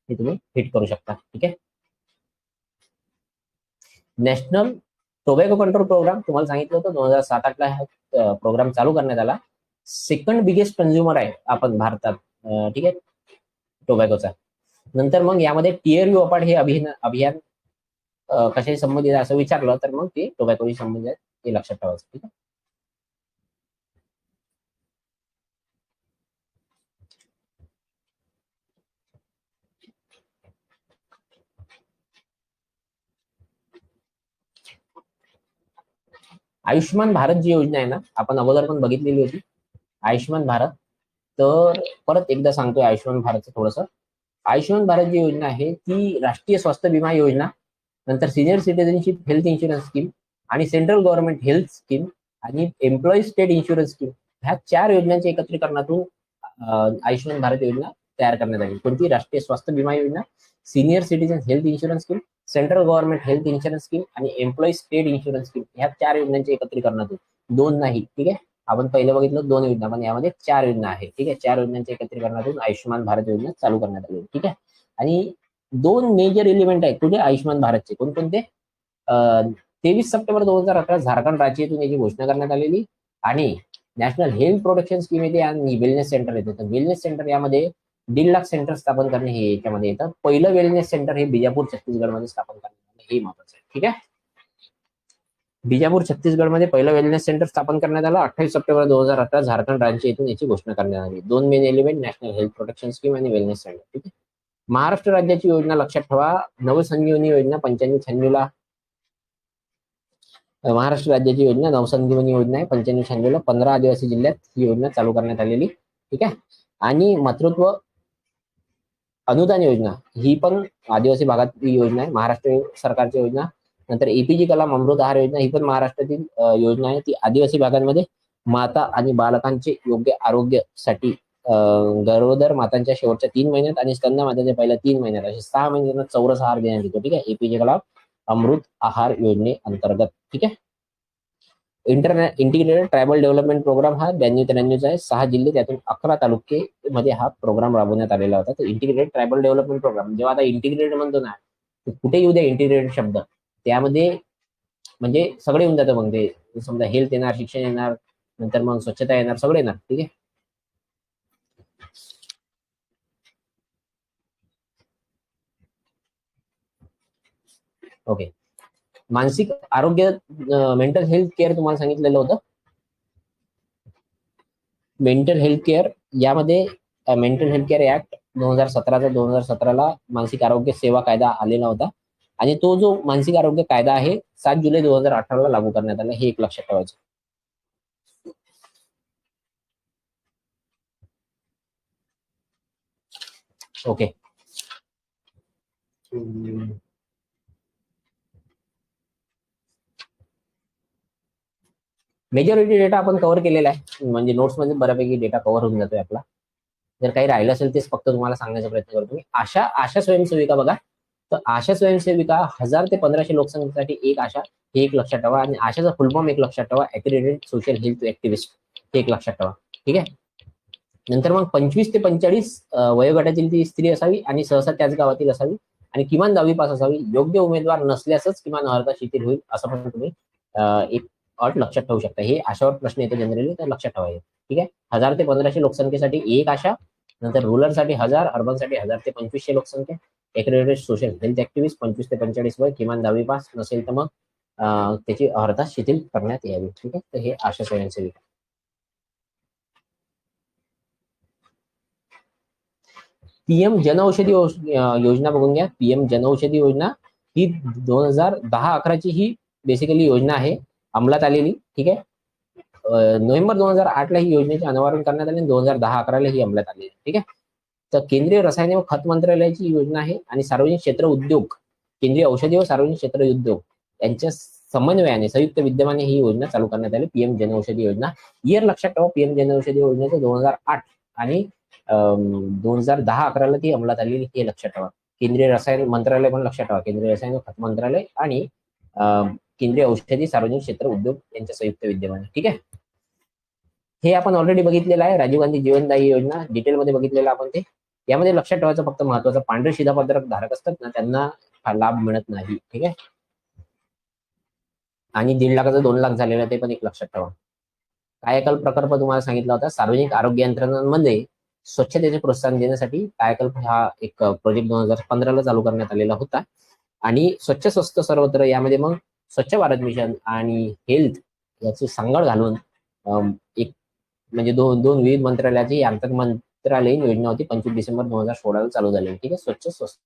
हे तुम्ही हिट करू शकता. ठीक आहे. नॅशनल टोबॅको कंट्रोल प्रोग्राम तुम्हाला सांगितलं होतं 2007-8ला हा प्रोग्राम चालू करण्यात आला. सेकंड बिगेस्ट कन्झ्युमर आहे आपण भारतात. ठीक आहे, टोबॅकोचा. नंतर मग यामध्ये टिअर यू अपार्ट हे अभियान कशाशी संबंधित आहे असं विचारलं तर मग ते टोबॅकोशी संबंधित आहे, ते लक्षात ठेवायचं. ठीक आहे. आयुष्यमान भारत जी योजना आहे ना, आपण अगोदर पण बघितलेली होती आयुष्यमान भारत. तर परत एकदा सांगतोय आयुष्यमान भारतचं थोडंसं. आयुष्यमान भारत जी योजना आहे ती राष्ट्रीय स्वास्थ्य विमा योजना, नंतर senior citizenship health insurance scheme आणि सेंट्रल गव्हर्नमेंट हेल्थ स्कीम आणि एम्प्लॉई स्टेट इन्शुरन्स स्कीम, ह्या 4 योजनांच्या एकत्रीकरणातून आयुष्यमान भारत योजना तयार करण्यात आली. कोणती? राष्ट्रीय स्वास्थ्य विमा योजना, senior citizen health insurance scheme, central government health insurance scheme आणि एम्प्लॉई स्टेट इन्शुरन्स स्कीम, ह्या 4 योजनांच्या एकत्रीकरणातून, 2 नाही. ठीक आहे. आपण पहिलं बघितलं 2 योजना, पण यामध्ये 4 योजना आहे. ठीक आहे. 4 योजनांच्या एकत्रीकरणातून आयुष्यमान भारत योजना चालू करण्यात आली. ठीक आहे. आणि 2 मेजर एलिमेंट आहेत कुठे आयुष्यमान भारतचे, कोणकोणते? 23 सप्टेंबर 2018 झारखंड राज्यातून याची घोषणा करण्यात आलेली. आणि नॅशनल हेल्थ प्रोटेक्शन स्कीम येते आणि वेलनेस सेंटर येते. तर वेलनेस सेंटर यामध्ये 1.5 लाख सेंटर स्थापन करणे हे याच्यामध्ये येतं. पहिलं वेलनेस सेंटर हे बिजापूर छत्तीसगडमध्ये स्थापन करण्यात आलं, हे महत्वाचं आहे. ठीक आहे. बिजापूर छत्तीसगडमध्ये पहिलं वेलनेस सेंटर स्थापन करण्यात आलं 28 सप्टेंबर 2018 झारखंड राज्य येथून याची घोषणा करण्यात आली. 2 main element, national health protection scheme आणि वेलनेस सेंटर. ठीक आहे. महाराष्ट्र राज्याची योजना लक्षात ठेवा, नवसंजीवनी योजना 95-96ला. महाराष्ट्र राज्याची योजना नवसंजीवनी योजना आहे 95-96ला 15 आदिवासी जिल्ह्यात ही योजना चालू करण्यात आलेली. ठीक आहे. आणि मातृत्व अनुदान योजना ही पण आदिवासी भागातली योजना आहे, महाराष्ट्र सरकारची योजना. नंतर एपीजे कलाम अमृत आहार योजना ही पण महाराष्ट्रातील योजना आहे, ती आदिवासी भागांमध्ये माता आणि बालकांचे योग्य आरोग्यासाठी गरोदर मातांच्या शेवटच्या 3 महिन्यात आणि स्तन्य मातांच्या पहिल्या 3 महिन्यात असे 6 महिन्यांना चौरस आहार देण्यात येतो. ठीक आहे. एपीजे कलाम अमृत आहार योजने अंतर्गत. ठीक आहे. इंटिग्रेटेड ट्रायबल डेव्हलपमेंट प्रोग्राम हा 92-93चा आहे. 6 जिल्हे त्यातून 11 तालुके मध्ये हा प्रोग्राम राबवण्यात आलेला होता. तर इंटिग्रेटेड ट्रायबल डेव्हलपमेंट प्रोग्राम, जेव्हा आता इंटिग्रेटेड म्हणतो ना, कुठे येऊ द्या इंटिग्रेटेड शब्द, त्यामध्ये म्हणजे सगळे येऊन जातं. मग ते समजा हेल्थ येणार, शिक्षण येणार, नंतर मग स्वच्छता येणार, सगळे येणार. ठीक आहे. ओके. मानसिक आरोग्य, मेंटल हेल्थ केअर तुम्हाला सांगितलेलं होतं. मेंटल हेल्थ केअर यामध्ये मेंटल हेल्थ केअर ऍक्ट 2017ला मानसिक आरोग्य सेवा कायदा आलेला होता. आणि तो जो मानसिक आरोग्य कायदा आहे 7 जुलै 2018ला लागू करण्यात आला, हे एक लक्षात ठेवायचं. ओके. मेजॉरिटी डेटा आपण कव्हर केलेला आहे, म्हणजे नोट्समध्ये बऱ्यापैकी डेटा कव्हर होऊन जातोय आपला. जर काही राहिलं असेल तेच फक्त तुम्हाला सांगण्याचा प्रयत्न करतो मी. आशा स्वयंसेविका बघा, तर आशा स्वयंसेविका 1000 ते 1500 लोकसंख्येसाठी एक आशा, हे एक लक्षात ठेवा. आणि आशाचा फुल फॉर्म एक लक्षात ठेवा, ऍक्रेडिटेड सोशल हेल्थ ऍक्टिव्हिस्ट, हे एक लक्षात ठेवा. ठीक आहे. नंतर मग 25 ते 45 वयोगटातील ती स्त्री असावी आणि सहसा त्याच गावातील असावी. आणि किमान 10वी पास असावी. योग्य उमेदवार नसल्यासच किमान अर्हता शिथिल होईल, असं पण तुम्ही एक अट लक्षात ठेवू शकता. हे आशावर प्रश्न येतो जनरली, तर लक्षात ठेवायचे. ठीक आहे. 1000 ते 1500 लोकसंख्येसाठी एक आशा, नंतर रुरलसाठी 1000, अर्बनसाठी 1000 ते 2500 लोकसंख्या, एक्रेडिटेड सोशल हेल्थ ऍक्टिव्हिस्ट 25 ते 45 वय, किमान 10वी पास नसेल तर मग त्याची अर्हता शिथिल करण्यात यावी. ठीक आहे. तर हे आशा स्वयंसेविका. पीएम जनऔषधी योजना बघून घ्या. पीएम जनऔषधी योजना ही 2010-11ची ही बेसिकली योजना आहे अंमलात आलेली. ठीक आहे. नोव्हेंबर 2008ला ही योजनेचे अनावरण करण्यात आले आणि 2010-11ला ही अंमलात आलेली. ठीक आहे. तर केंद्रीय रसायने व खत मंत्रालयाची योजना आहे आणि सार्वजनिक क्षेत्र उद्योग, केंद्रीय औषधी व सार्वजनिक क्षेत्र उद्योग यांच्या समन्वयाने संयुक्त विद्यमाने ही योजना चालू करण्यात आली. पीएम जनऔषधी योजना. इयर लक्षात ठेवा. पीएम जनऔषधी योजनेचं 2008 आणि 2010-11ला ती अंमलात आलेली, हे लक्षात ठेवा. केंद्रीय रसायन मंत्रालय पण लक्षात ठेवा. केंद्रीय रसायन व खत मंत्रालय आणि केंद्रीय औषधी सार्वजनिक क्षेत्र उद्योग यांच्या संयुक्त विद्यमाने. ठीक आहे. हे आपण ऑलरेडी बघितलेलं आहे. राजीव गांधी जीवनदायी योजना डिटेलमध्ये बघितलेलं आपण ते. यामध्ये लक्षात ठेवायचं फक्त महत्वाचं, पांढरे शिधापत्रक धारक असतात ना, त्यांना हा लाभ मिळत नाही. ठीक आहे. आणि 1.5 लाखाचं 2 लाख झालेलं ते पण एक लक्षात ठेवा. कायाकल्प प्रकल्प तुम्हाला सांगितला होता. सार्वजनिक आरोग्य यंत्रणांमध्ये स्वच्छतेचे प्रोत्साहन देण्यासाठी कायाकल्प हा एक प्रोजेक्ट 2015ला चालू करण्यात आलेला होता. आणि स्वच्छ स्वस्त सर्वत्र यामध्ये मग स्वच्छ भारत मिशन आणि हेल्थ याची सांगड घालून एक म्हणजे दोन विविध मंत्रालयाची आंतर मंत्रालयीन योजना होती. 25 डिसेंबर 2016ला चालू झाली. ठीक आहे. स्वच्छ स्वस्त.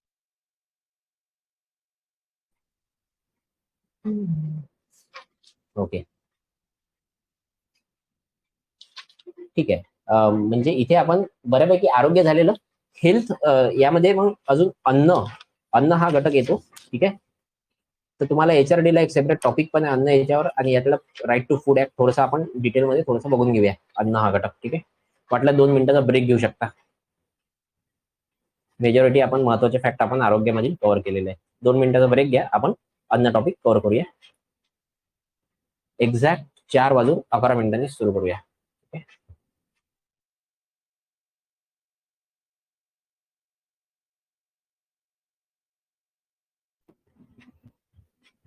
ओके. ठीक आहे. म्हणजे इथे आपण बऱ्यापैकी आरोग्य झालेलं. हेल्थ यामध्ये मग अजून अन्न हा घटक येतो. ठीक आहे. तर तुम्हाला HRD ला एक सेपरेट टॉपिक पण आहे अन्न याच्यावर, आणि यातला राईट टू फूड ऍक्ट थोडंसं आपण डिटेलमध्ये थोडंसं बघून घेऊया. अन्न हा घटक. ठीक आहे. वाटलं 2 मिनिटाचा ब्रेक घेऊ शकता. मेजॉरिटी आपण महत्वाचे फॅक्ट आपण आरोग्यामध्ये कव्हर केलेले आहे. 2 मिनिटाचा ब्रेक घ्या. आपण अन्न टॉपिक कव्हर करूया. एक्झॅक्ट 4:11 सुरू करूया.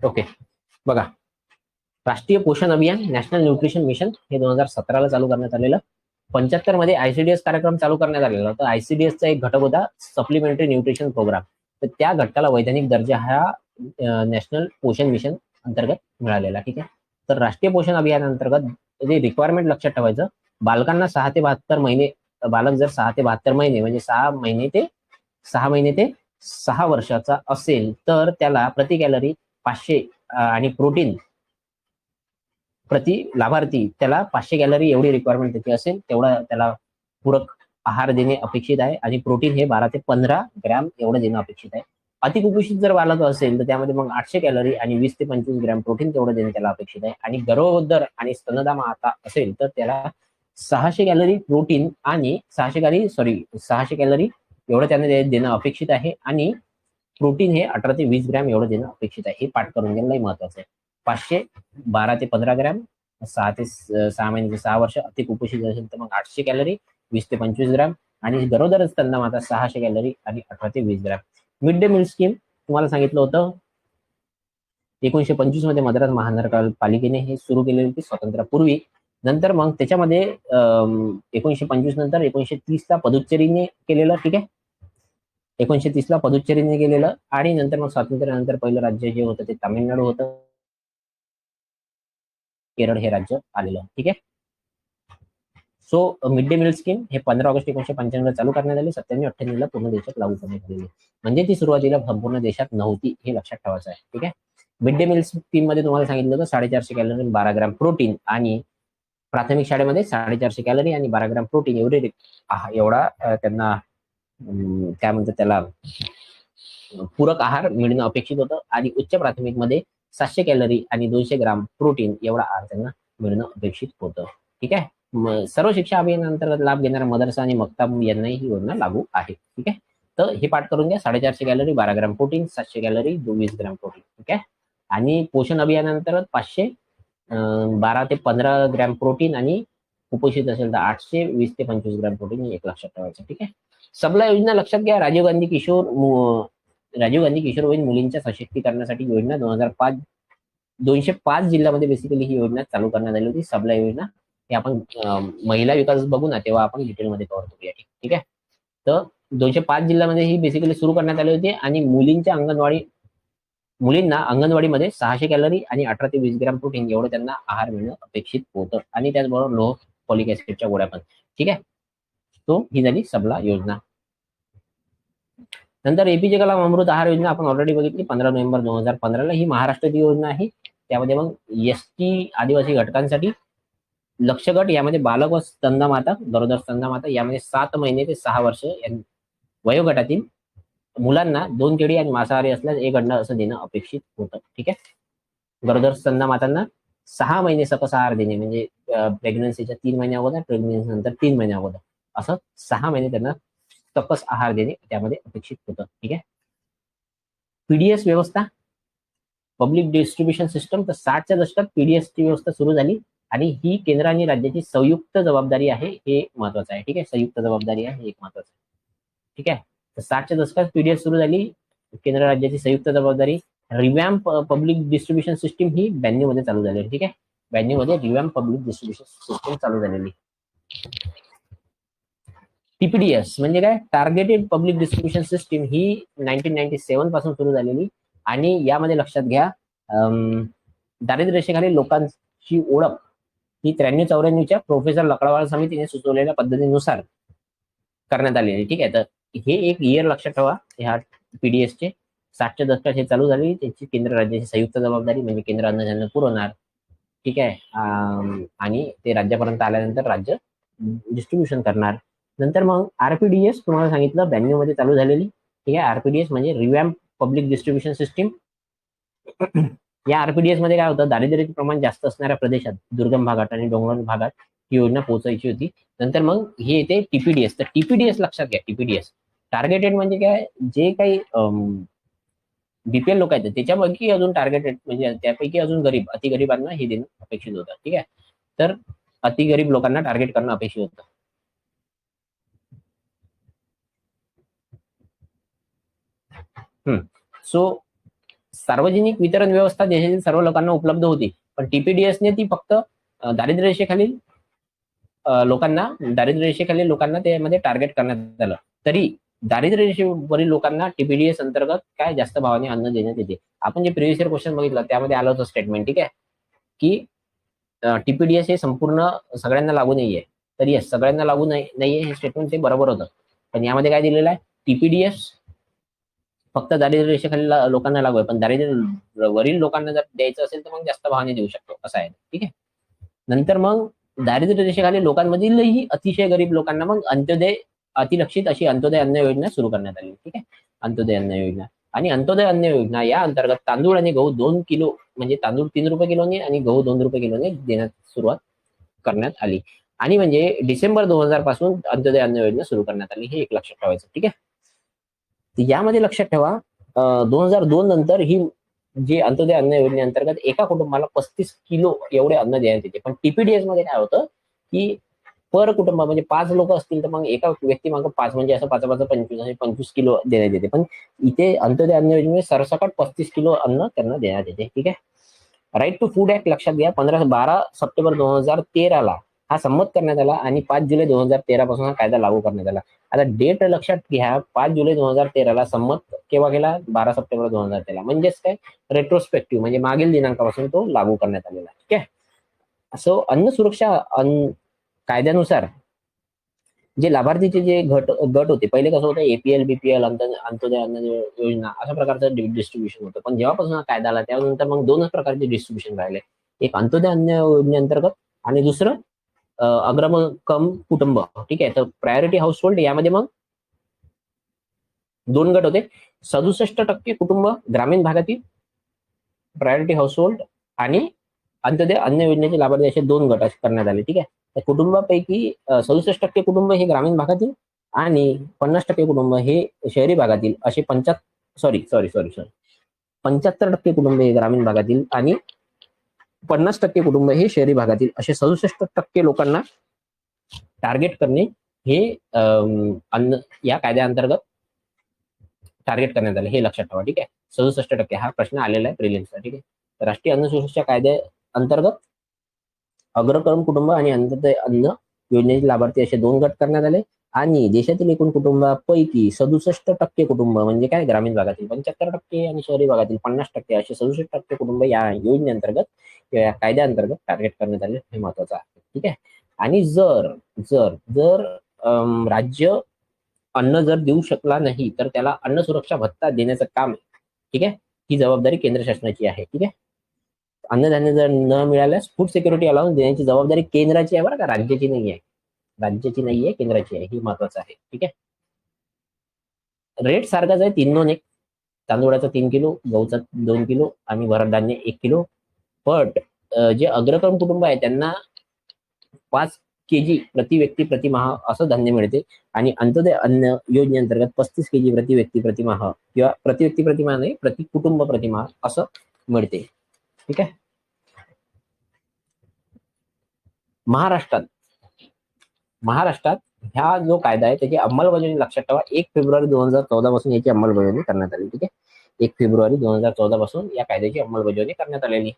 ओके. बघा, राष्ट्रीय पोषण अभियान नॅशनल न्यूट्रिशन मिशन हे 2017ला चालू करण्यात आलेलं. 75 मध्ये ICDS कार्यक्रम चालू करण्यात आलेला. तर ICDSचा एक घटक होता सप्लिमेंटरी न्यूट्रिशन प्रोग्राम. तर त्या घटकाला वैधानिक दर्जा हा नॅशनल पोषण मिशन अंतर्गत मिळालेला. ठीक आहे. तर राष्ट्रीय पोषण अभियानांतर्गत जे रिक्वायरमेंट लक्षात ठेवायचं, बालकांना 6 ते 72 महिने, बालक जर 6 ते 72 महिने म्हणजे 6 महिने ते 6 वर्षाचा असेल तर त्याला प्रति कॅलरी 500 आणि प्रोटीन प्रति लाभार्थी त्याला 500 कॅलरी एवढी रिक्वायरमेंट त्याची असेल, तेवढा त्याला पूरक आहार देणे अपेक्षित आहे. आणि प्रोटीन हे 12 ते 15 ग्रॅम एवढं देणं अपेक्षित आहे. अतिकुपोषित जर बालक असेल तर त्यामध्ये मग 800 कॅलरी आणि 20 ते 25 ग्रॅम प्रोटीन तेवढं देणं त्याला अपेक्षित आहे. आणि गरोदर आणि स्तनदा माता असेल तर त्याला 600 कॅलरी प्रोटीन आणि 600 कॅलरी एवढं त्याने देणं अपेक्षित आहे. आणि प्रोटीन हे 18 ते 20 ग्रॅम एवढं देणं अपेक्षित आहे. हे पाठ करून घेणं महत्वाचं आहे. 500, 12 ते 15 ग्रॅम, 6 महिने ते 6 वर्ष. अति कुपोषित असेल तर मग 800 कॅलरी, 20 ते 25 ग्रॅम. आणि गरोदर स्तनदा माता 600 कॅलरी आणि 18 ते 20 gram. Mid day meal scheme तुम्हाला सांगितलं होतं 1925 मध्ये मद्रास महानगरपालिकेने हे सुरू केलेली होती स्वातंत्र्यापूर्वी. नंतर मग त्याच्यामध्ये 1925 नंतर 1930ला पदुच्चेरीने केलेलं. ठीक आहे. 1930ला पदुच्चेरीने केलेलं. आणि नंतर मग स्वातंत्र्यानंतर पहिलं राज्य जे होतं ते तामिळनाडू होतं. केरळ हे राज्य आलेलं. ठीक आहे. So mid day meal scheme हे 15 ऑगस्ट 1995ला चालू करण्यात आली. 97-98ला पूर्ण देशात लागू करण्यात आलेली. म्हणजे ती सुरुवातीला संपूर्ण देशात नव्हती, हे लक्षात ठेवायचं आहे. ठीक आहे. मिड डे मील स्कीम मध्ये तुम्हाला सांगितलं होतं 450 कॅलरी 12 ग्रॅम प्रोटीन, आणि प्राथमिक शाळेमध्ये 450 कॅलरी आणि 12 ग्रॅम प्रोटीन एवढा त्यांना काय म्हणतात त्याला पूरक आहार मिळणं अपेक्षित होतं. आणि उच्च प्राथमिक मध्ये 700 कॅलरी आणि 200 ग्राम प्रोटीन एवढा आहार त्यांना मिळणं अपेक्षित होतं. ठीक आहे. सर्व शिक्षा अभियानांतर्गत लाभ घेणाऱ्या मदरसा आणि मक्तब यांनाही ही योजना लागू आहे. ठीक आहे. तर हे पाठ करून घ्या. 450 calorie, 12 gram protein, 700 calorie, 20 gram protein. ठीक आहे. आणि पोषण अभियानांतर्गत 500, 12 ते 15 ग्रॅम प्रोटीन, आणि कुपोषित असेल तर 800, 20 ते 25 ग्रॅम प्रोटीन, एक लक्षात ठेवायचं. ठीक आहे. सबला योजना लक्षात घ्या. राजीव गांधी किशोर राजीव गांधी किशोरवयीन मुलींच्या सशक्तीकरणासाठी योजना 2005 205 जिल्ह्यामध्ये बेसिकली ही योजना चालू करण्यात आली होती. सबला योजना हे आपण महिला विकास बघू ना तेव्हा आपण डिटेलमध्ये कव्हर करूया. ठीक आहे. तर 205 जिल्ह्यामध्ये ही बेसिकली सुरू करण्यात आली होती आणि मुलींना अंगणवाडीमध्ये 600 कॅलरी आणि 18 ते 20 ग्रॅम प्रोटीन एवढं त्यांना आहार मिळणं अपेक्षित होतं आणि त्याचबरोबर लोह फॉलिक ऍसिडच्या गोळ्या पण. ठीक आहे. तो ही झाली सबला योजना. नंतर एपीजे कलाम अमृत आहार योजना आपण ऑलरेडी बघितली 15 नोव्हेंबर 2015ला. ही महाराष्ट्राची योजना आहे. त्यामध्ये मग एसटी आदिवासी घटकांसाठी लक्ष गट यामध्ये बालक व स्तनमाता गरोदर स्तनमाता यामध्ये 7 महिने ते 6 वर्ष वयोगटातील मुलांना 2 केळी आणि मांसाहारी असल्यास 1 अंड असं देणं अपेक्षित होतं. ठीक आहे. गरोदर स्तनमातांना 6 महिने सकस आहार देणे म्हणजे प्रेग्नन्सीच्या 3 महिन्या अगोदर, प्रेग्नन्सी नंतर 3 महिन्या अगोदर असं 6 महिने त्यांना सकस आहार देणे त्यामध्ये अपेक्षित होतं. ठीक आहे. पीडीएस व्यवस्था पब्लिक डिस्ट्रीब्युशन सिस्टम. तर 60च्या दशकात पीडीएसची व्यवस्था सुरू झाली आणि ही केंद्र आणि राज्याची संयुक्त जबाबदारी आहे. हे महत्वाचं आहे. ठीक आहे. संयुक्त जबाबदारी आहे हे एक महत्वाचं आहे. ठीक आहे. तर 60च्या दशकात पीडीएस सुरू झाली, केंद्र राज्याची संयुक्त जबाबदारी. रिवॅम्प पब्लिक डिस्ट्रीब्युशन सिस्टीम ही 92 मध्ये चालू झाली. ठीक आहे. 92 मध्ये रिवॅम्प पब्लिक डिस्ट्रीब्युशन सिस्टीम चालू झालेली. टीपीडीएस म्हणजे काय, टार्गेटेड पब्लिक डिस्ट्रीब्युशन सिस्टीम ही 1997 पासून सुरू झालेली आणि यामध्ये लक्षात घ्या दारिद्र्य रेषेखालील लोकांची ओळख ही 93-94च्या प्रोफेसर लकडावाळ समितीने सुचवलेल्या पद्धतीनुसार करण्यात आलेली. ठीक आहे. तर हे एक इयर लक्षात ठेवा ह्या पीडीएसचे. 60च्या दशकात हे चालू झाली. त्याची केंद्र राज्याची संयुक्त जबाबदारी म्हणजे केंद्र अन्नधान्य पुरवणार. ठीक आहे. आणि ते राज्यापर्यंत आल्यानंतर राज्य डिस्ट्रीब्युशन करणार. नंतर मग आरपीडीएस तुम्हाला सांगितलं 92 मध्ये चालू झालेली. ठीक आहे. आरपीडीएस म्हणजे रिवॅम्प पब्लिक डिस्ट्रीब्युशन सिस्टीम. या आरपीडीएस मध्ये काय होतं, दारिद्र्याचे प्रमाण जास्त असणाऱ्या प्रदेशात, दुर्गम भागात आणि डोंगराळ भागात ही योजना पोहोचायची होती. नंतर मग हे येते टीपीडीएस. तर टीपीडीएस लक्षात घ्या. टीपीडीएस टार्गेटेड म्हणजे काय, जे काही बीपीएल लोक आहेत त्याच्यापैकी अजून टार्गेटेड म्हणजे त्यापैकी अजून गरीब अतिगरीबांना हे देणं अपेक्षित होतं. ठीक आहे. तर अतिगरीब लोकांना टार्गेट करणं अपेक्षित होतं. सो सार्वजनिक वितरण व्यवस्था देशातील सर्व लोकांना उपलब्ध होती, पण टीपीडीएसने ती फक्त दारिद्र्य रेषेखालील लोकांना त्यामध्ये टार्गेट करण्यात आलं. तरी दारिद्र्य रेषेवरील लोकांना टीपीडीएस अंतर्गत काय जास्त भावाने अन्न देण्यात येते. आपण जे प्रिव्हियस इयर क्वेश्चन बघितलं त्यामध्ये आलं होतं स्टेटमेंट. ठीक आहे. की टीपीडीएस हे संपूर्ण सगळ्यांना लागू नाहीये. तर येस, सगळ्यांना लागू नाहीये हे स्टेटमेंट ते बरोबर होतं. पण यामध्ये काय दिलेलं आहे, टीपीडीएस फक्त दारिद्र्य रेषेखालील लोकांना लागू आहे, पण दारिद्र्य वरील लोकांना जर द्यायचं असेल तर मग जास्त भावाने देऊ शकतो असं आहे. ठीक आहे. नंतर मग दारिद्र्य रेषेखालील लोकांमधीलही अतिशय गरीब लोकांना मग अंत्योदय अतिलक्षित अशी अंत्योदय अन्न योजना सुरू करण्यात आली. ठीक आहे. अंत्योदय अन्न योजना. आणि अंत्योदय अन्न योजना या अंतर्गत तांदूळ आणि गहू 2 किलो म्हणजे तांदूळ 3 रुपये किलोने आणि गहू 2 रुपये किलोने देण्यास सुरुवात करण्यात आली. आणि म्हणजे डिसेंबर 2000 पासून अंत्योदय अन्न योजना सुरू करण्यात आली. हे एक लक्षात ठेवायचं. ठीक आहे. यामध्ये लक्षात ठेवा 2002 नंतर ही जे अंत्योदय अन्न योजनेअंतर्गत एका कुटुंबाला 35 किलो एवढे अन्न देण्यात येते. पण टीपीडीएस मध्ये काय होतं की पर कुटुंब म्हणजे 5 लोक असतील तर मग एका व्यक्ती मागे 5 म्हणजे असं 25 किलो देण्यात येते. पण इथे अंत्योदय अन्न योजनेमध्ये सरसकट 35 किलो अन्न त्यांना देण्यात येते. ठीक आहे. राईट टू फूड ऍक्ट लक्षात घ्या 12 सप्टेंबर 2013ला हा संमत करण्यात आला आणि 5 जुलै 2013 पासून हा कायदा लागू करण्यात आला. आता डेट लक्षात घ्या 5 जुलै 2013ला संमत केव्हा केला, 12 सप्टेंबर 2013. म्हणजेच काय, रेट्रोस्पेक्टिव्ह म्हणजे मागील दिनांकापासून तो लागू करण्यात आलेला. ठीक आहे. सो अन्न सुरक्षा कायद्यानुसार जे लाभार्थीचे जे गट होते, पहिले कसं होतं एपीएल बीपीएल अंत्योदय अन्न योजना अशा प्रकारचं डिस्ट्रीब्युशन होतं. पण जेव्हापासून हा कायदा आला त्यानंतर मग 2च प्रकारचे डिस्ट्रीब्युशन राहिले. एक अंत्योदय अन्न योजनेअंतर्गत आणि दुसरं अग्रकम कुटुंब. ठीक आहे. तर प्रायोरिटी हाऊस होल्ड यामध्ये मग 2 गट होते. 67% कुटुंब ग्रामीण भागातील प्रायोरिटी हाऊस होल्ड आणि अंत्योदय अन्न योजनेचे लाभार्थी असे 2 गट करण्यात आले. ठीक आहे. त्या कुटुंबापैकी 67% कुटुंब हे ग्रामीण भागातील आणि 50% कुटुंब हे शहरी भागातील असे 75% कुटुंब हे ग्रामीण भागातील आणि 50% कुटुंब हे शहरी भागातील असे 67% लोकांना टार्गेट करणे हे अन्न या कायद्याअंतर्गत टार्गेट करण्यात आले, हे लक्षात ठेवा. ठीक आहे, 67% हा प्रश्न आलेला आहे प्रिलिम्सचा. ठीक आहे, तर राष्ट्रीय अन्न सुरक्षा कायद्या अंतर्गत अग्रक्रम कुटुंब आणि अंत्योदय अन्न योजनेचे लाभार्थी असे 2 गट करण्यात आले आणि देशातील एकूण कुटुंबापैकी 67% कुटुंब म्हणजे काय, ग्रामीण भागातील 75% आणि शहरी भागातील 50% असे 67% कुटुंब या योजनेअंतर्गत या कायद्याअंतर्गत टार्गेट करण्यात आले, हे महत्वाचं आहे. ठीक आहे, आणि जर जर जर राज्य अन्न जर देऊ शकला नाही तर त्याला अन्न सुरक्षा भत्ता देण्याचं काम, ठीक आहे, ही जबाबदारी केंद्र शासनाची आहे. ठीक आहे, अन्नधान्य जर न मिळाल्यास फूड सिक्युरिटी अलाउन्स देण्याची जबाबदारी केंद्राची आहे, बरं का, राज्याची नाही आहे. राज्याची नाहीये, केंद्राची आहे, ही महत्वाचं आहे. ठीक आहे, रेट सारखाच आहे, 3-2-1. तांदूळाचा 3 किलो, गहूचा 2 किलो आणि भरड धान्य 1 किलो. बट जे अग्रक्रम कुटुंब आहे त्यांना 5 kg प्रति व्यक्ती प्रतिमाह असं धान्य मिळते आणि अंत्योदय अन्न योजनेअंतर्गत 35 kg प्रति व्यक्ती प्रतिमाह किंवा प्रति व्यक्ती प्रतिमाह नाही, प्रति कुटुंब प्रतिमाह असं मिळते. ठीक आहे, महाराष्ट्रात हा जो कायदा आहे त्याची अंमलबजावणी लक्षात ठेवा, 1 फेब्रुवारी 2014 पासून याची अंमलबजावणी करण्यात आली. ठीक आहे, 1 फेब्रुवारी 2014 पासून या कायद्याची अंमलबजावणी करण्यात आलेली.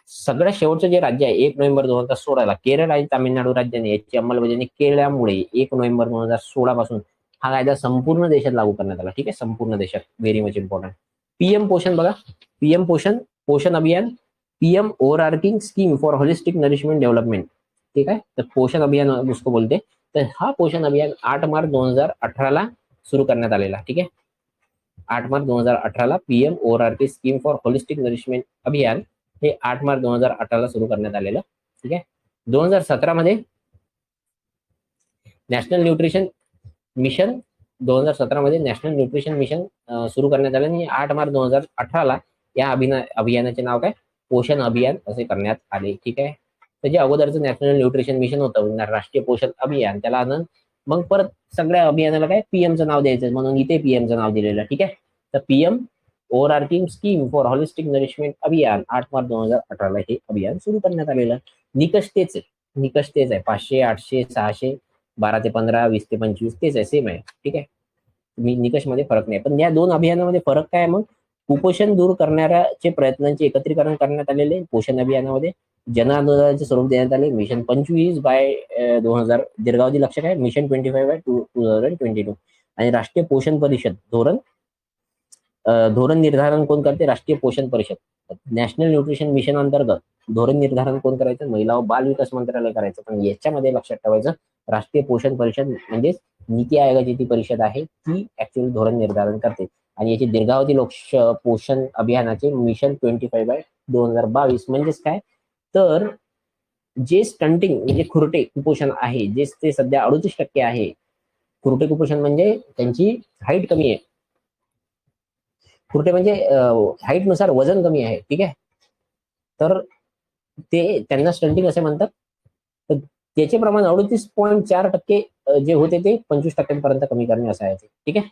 सगळ्यात शेवटचं जे राज्य आहे 1 नोव्हेंबर 2016 केरळ आणि तामिळनाडू राज्याने याची अंमलबजावणी केल्यामुळे 1 नोव्हेंबर 2016 पासून हा कायदा संपूर्ण देशात लागू करण्यात आला. ठीक आहे, संपूर्ण देशात, व्हेरी मच इम्पॉर्टंट. पीएम पोषण बघा, पीएम पोषण अभियान, PM overarching scheme for holistic nourishment development. ठीक आहे, तर पोषण अभियान उसको बोलते. तर हा पोषण अभियान 8 मार्च 2018 सुरू करण्यात आलेला. ठीक आहे, 8 March 2018 PM overarching scheme for holistic nourishment अभियान हे 8 मार्च 2018 सुरू करण्यात आलेलं. ठीक आहे, 2017 मध्ये नॅशनल न्यूट्रिशन मिशन 2017 मध्ये नॅशनल न्यूट्रिशन मिशन सुरू करण्यात आलं आणि 8 मार्च 2018 या अभियानाचे नाव काय, पोषण अभियान असे करण्यात आले. ठीक आहे, तर जे अगोदरचं नॅशनल न्यूट्रिशन मिशन होतं, राष्ट्रीय पोषण अभियान, त्याला मग परत सगळ्या अभियानाला काय पीएमचं नाव द्यायचं, म्हणून इथे पीएमचं नाव दिलेलं. ठीक आहे, तर PM overarching scheme for holistic nourishment अभियान 8 मार्च 2018 हे अभियान सुरू करण्यात आलेलं. निकष तेच आहे, 500, 800, 600, 12 ते 15, 20 ते 25 तेच आहे, सेम आहे. ठीक आहे, निकष मध्ये फरक नाही. पण या 2 अभियानामध्ये फरक काय, मग कुपोषण दूर करणाऱ्याचे प्रयत्नांचे एकत्रीकरण करण्यात आलेले पोषण अभियानामध्ये जन आंदोलनाचे स्वरूप देण्यात आले. मिशन 25 बाय 2000 दीर्घावधी लक्ष्य आहे, मिशन 25 बाय 2022 आणि राष्ट्रीय पोषण परिषद धोरण निर्धारण कोण करते, राष्ट्रीय पोषण परिषद. नॅशनल न्यूट्रिशन मिशन अंतर्गत धोरण निर्धारण कोण करायचं, महिला व बाल विकास मंत्रालय करायचं. पण याच्यामध्ये लक्षात ठेवायचं राष्ट्रीय पोषण परिषद म्हणजे नीती आयोगाची ती परिषद आहे, ती ऍक्च्युअली धोरण निर्धारण करते. आणि याची दीर्घावधी पोषण अभियानाचे मिशन 25 बाय 2022 म्हणजेच काय, तर जे स्टंटिंग म्हणजे खुरटे कुपोषण आहे, जे ते सध्या 38% आहे. खुरटे कुपोषण म्हणजे त्यांची हाईट कमी आहे, खुरटे म्हणजे हाईट नुसार वजन कमी आहे. ठीक आहे, तर ते त्यांना स्टंटिंग असे म्हणतात. तर त्याचे प्रमाण 38.4% जे होते ते 25% कमी करणे असं आहे. ठीक आहे,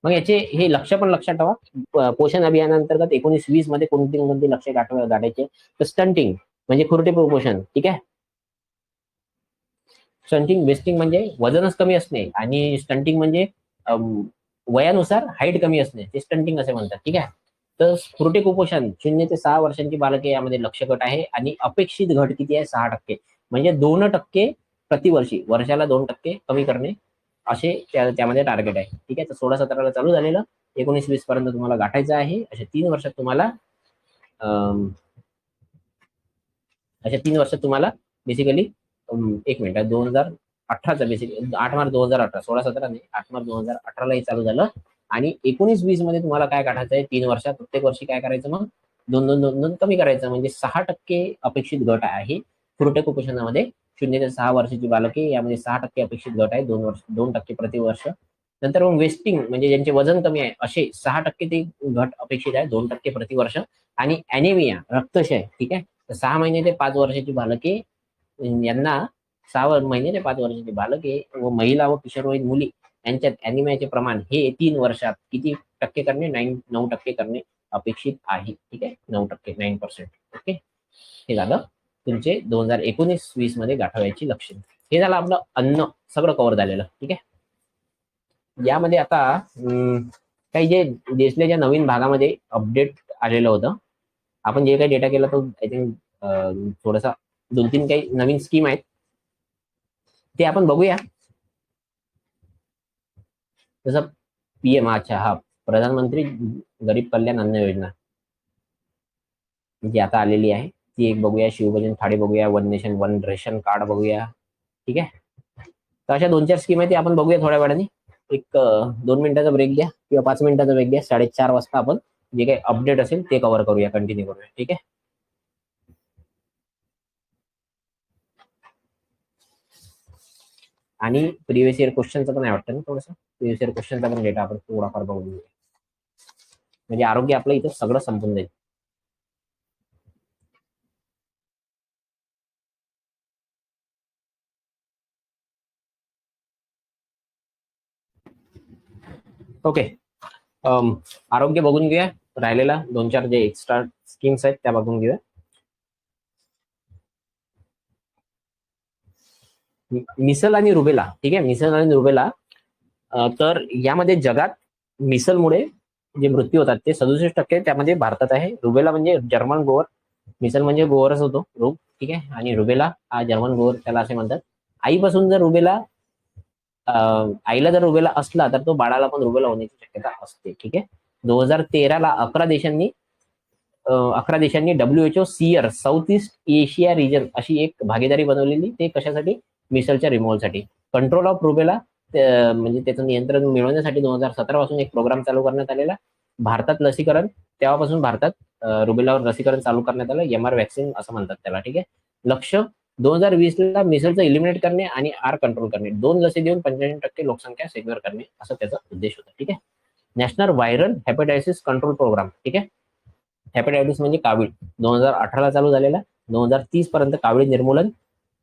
मग याचे हे लक्ष पण लक्षात ठेवा. पोषण अभियानांतर्गत 19-20 मध्ये कोणती लक्ष गाठायचे, तर स्टंटिंग म्हणजे खुरटे कुपोषण. ठीक आहे, स्टंटिंग वेस्टिंग म्हणजे वजनच कमी असणे आणि स्टंटिंग म्हणजे वयानुसार हाईट कमी असणे, ते स्टंटिंग असे म्हणतात. ठीक आहे, तर खुरटे कुपोषण 0 ते 6 वर्षांची बालके यामध्ये लक्ष गट आहे आणि अपेक्षित घट किती आहे, 6%, म्हणजे 2% प्रतिवर्षी, वर्षाला 2% कमी करणे असे त्यामध्ये टार्गेट आहे. ठीक आहे, तर 16-17 चालू झालेलं, 19-20 पर्यंत तुम्हाला गाठायचं आहे. अशा 3 वर्षात तुम्हाला बेसिकली 1 मिनिट, 2018चा बेसिक 8 मार्च 2018, 16-17 नाही, 8 मार्च 2018 हे चालू झालं आणि 19-20 मध्ये तुम्हाला काय काढायचं आहे, 3 वर्षात प्रत्येक वर्षी काय करायचं, मग 2-2 कमी करायचं, म्हणजे 6% अपेक्षित घट आहे खुरटे कुपोषणामध्ये. 0 ते 6 वर्षाची बालके यामध्ये 6% अपेक्षित घट आहे, 2% प्रतिवर्ष. नंतर मग वेस्टिंग म्हणजे ज्यांचे वजन कमी आहे असे 6% ते घट अपेक्षित आहे, 2% प्रतिवर्ष. आणि अॅनिमिया रक्तक्षय. ठीक आहे, तर 6 महिने ते 5 वर्षाची बालके यांना 6 महिने ते 5 वर्षाची बालके व महिला व किशोरवयीन मुली यांच्यात अॅनिमियाचे प्रमाण हे 3 वर्षात किती टक्के करणे, 9% करणे अपेक्षित आहे. ठीक आहे, 9%, 9%. ओके, हे झालं तुमचे 2019-20 मध्ये गाठवायची लक्ष्य. हे झालं आपलं अन्न सगळं कव्हर झालेलं. ठीक आहे. यामध्ये आता काही जे देशल्या ज्या नवीन भागामध्ये अपडेट आलेलं होतं, आपण जे काही डेटा केला तो आय थिंक थोडासा 2-3 काही नवीन स्कीम आहेत ते आपण बघूया. जसं पीएम, अच्छा हा प्रधानमंत्री गरीब कल्याण अन्न योजना जी आता आलेली आहे ती एक बघूया. शिवभोजन थाळी बघूया. One nation one ration card बघूया. ठीक आहे. तर अशा 2-4 स्कीम आहे ते आपण बघूया थोड्या वेळाने. एक 2 मिनिटाचा ब्रेक घ्या किंवा 5 मिनिटाचा ब्रेक घ्या. 4:30 वाजता आपण जे काही अपडेट असेल ते कव्हर करूया, कंटिन्यू करूया. ठीक आहे. आणि प्रिव्हियस इयर क्वेश्चनचं पण आहे वाटतं ना थोडंसं. प्रिव्हियस इयर क्वेश्चनचा पण डेटा आपण थोडाफार बघून घेऊया, म्हणजे आरोग्य आपलं इथं सगळं संपून जाईल. ओके. आरोग्य बघून घेऊया. राहिलेला 2-4 जे एक्स्ट्रा स्कीम्स आहेत त्या बघून घेऊया. मिसल आणि रुबेला. ठीक आहे. मिसल आणि रुबेला, तर यामध्ये जगात मिसलमुळे जे मृत्यू होतात ते 67% त्यामध्ये भारतात आहे. रुबेला म्हणजे जर्मन गोवर, मिसल म्हणजे गोवरच होतो रोग. ठीक आहे. आणि रुबेला हा जर्मन गोवर त्याला असे म्हणतात. आईपासून जर रुबेला आईला जर रुबेला असला तर तो बाळाला पण रुबेला होण्याची शक्यता असते. ठीक आहे. 2013ला 11 देशांनी WHO SEAR south east Asia region अशी एक भागीदारी बनवलेली. ते कशासाठी? मिसलच्या रिमूव्हलसाठी. कंट्रोल ऑफ रुबेला म्हणजे त्याचं नियंत्रण मिळवण्यासाठी 2017 पासून एक प्रोग्राम चालू करण्यात आलेला. भारतात लसीकरण, तेव्हापासून भारतात रुबेलावर लसीकरण चालू करण्यात आलं. MR वॅक्सिन असं म्हणतात त्याला. ठीक आहे. लक्ष 2020ला मिसलचं इलिमिनेट करणे आणि आर कंट्रोल करणे. 2 लसी देऊन 85% लोकसंख्या सेक्युअर करणे असं त्याचा उद्देश होता. ठीक आहे. National viral hepatitis control programme. ठीक आहे. हेपॅटायटिस म्हणजे कावीळ 2018ला चालू झालेला. 2030 पर्यंत कावीळ निर्मूलन,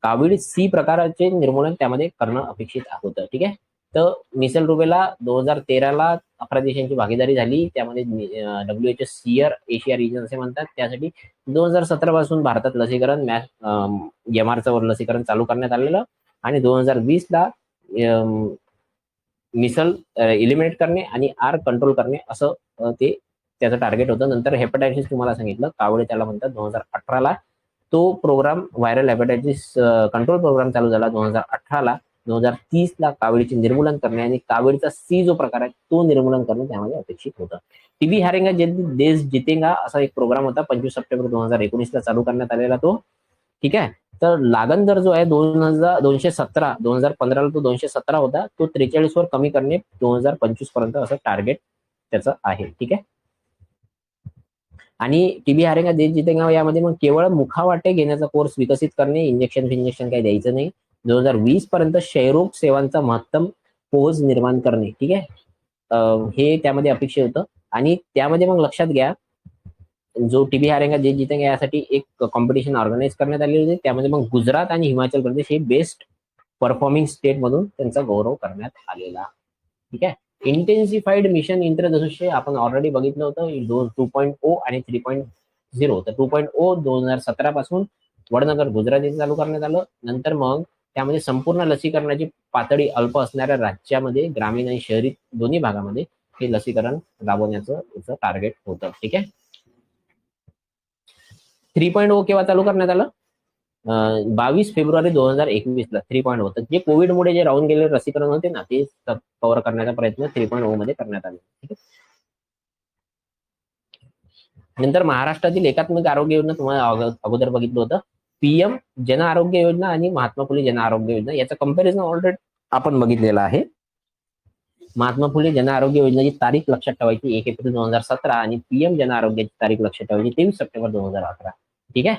कावीळ C प्रकाराचे निर्मूलन त्यामध्ये करणं अपेक्षित होतं. ठीक आहे. तर मिसल रुबेला 2013ला 11 देशांची भागीदारी झाली. त्यामध्ये WHO सियर एशिया रिजन असे म्हणतात. त्यासाठी 2017 पासून भारतात लसीकरण MRचं लसीकरण चालू करण्यात आलेलं. आणि 2020ला मिसल इलिमिनेट करणे आणि आर कंट्रोल करणे असं ते त्याचं टार्गेट होतं. नंतर हेपॅटायटिस तुम्हाला सांगितलं, कावळे त्याला म्हणतात. 2018ला तो program viral hepatitis control program चालू झाला. 2018ला 2030ला कावळीचे निर्मूलन करणे आणि कावळीचा C जो प्रकार आहे तो निर्मूलन करणे त्यामध्ये अपेक्षित होतं. टीबी हारेंगा देश जितेंगा असा एक प्रोग्राम होता. 25 सप्टेंबर 2019ला चालू करण्यात आलेला तो. ठीक आहे. तर लागण दर जो आहे 2015ला तो 217 होता. तो 43 वर कमी करणे 2025 पर्यंत असं टार्गेट त्याचं आहे. ठीक आहे. आणि टीबी हारेंगा देश जितेंगा यामध्ये मग केवळ मुखावाटे घेण्याचा कोर्स विकसित करणे, इंजेक्शन काही द्यायचं नाही. 2020 पर्यंत क्षयरोग सेवांचा महत्तम पोहोच निर्माण करणे. ठीक आहे. हे त्यामध्ये अपेक्षित होतं. आणि त्यामध्ये मग लक्षात घ्या, जो टीबी हारेंगा देश जितेंगा यासाठी एक कॉम्पिटिशन ऑर्गनाईज करण्यात आलेली होती. त्यामध्ये मग गुजरात आणि हिमाचल प्रदेश हे बेस्ट परफॉर्मिंग स्टेट म्हणून त्यांचा गौरव करण्यात आलेला. ठीक आहे. इंटेन्सिफाईड मिशन इंद्रधनुष्य आपण ऑलरेडी बघितलं होतं. 2.0 आणि 3.0. तर 2.0 2017 पासून वडनगर गुजरात येथे चालू करण्यात आलं. नंतर मग त्यामध्ये संपूर्ण लसीकरणाची पातळी अल्प असणाऱ्या राज्यामध्ये ग्रामीण आणि शहरी दोन्ही भागामध्ये हे लसीकरण राबवण्याचं टार्गेट होतं. ठीक आहे. 3.0 केव्हा चालू करण्यात आलं? 22 फेब्रुवारी 2021ला 3.0. तर जे कोविडमुळे जे राहून गेलेले लसीकरण होते ना ते कव्हर करण्याचा प्रयत्न 3.0 मध्ये करण्यात आले. ठीक आहे. नंतर महाराष्ट्रातील एकात्मिक आरोग्य योजना तुम्हाला अगोदर बघितलं होतं. PM जन आरोग्य योजना आणि महात्मा फुले जन आरोग्य योजना याचं कंपॅरिझन ऑलरेडी आपण बघितलेलं आहे. महात्मा फुले जन आरोग्य योजनेची तारीख लक्षात ठेवायची 1 एप्रिल 2017 आणि PM जन आरोग्याची तारीख लक्षात ठेवायची 23 सप्टेंबर 2018. ठीक आहे.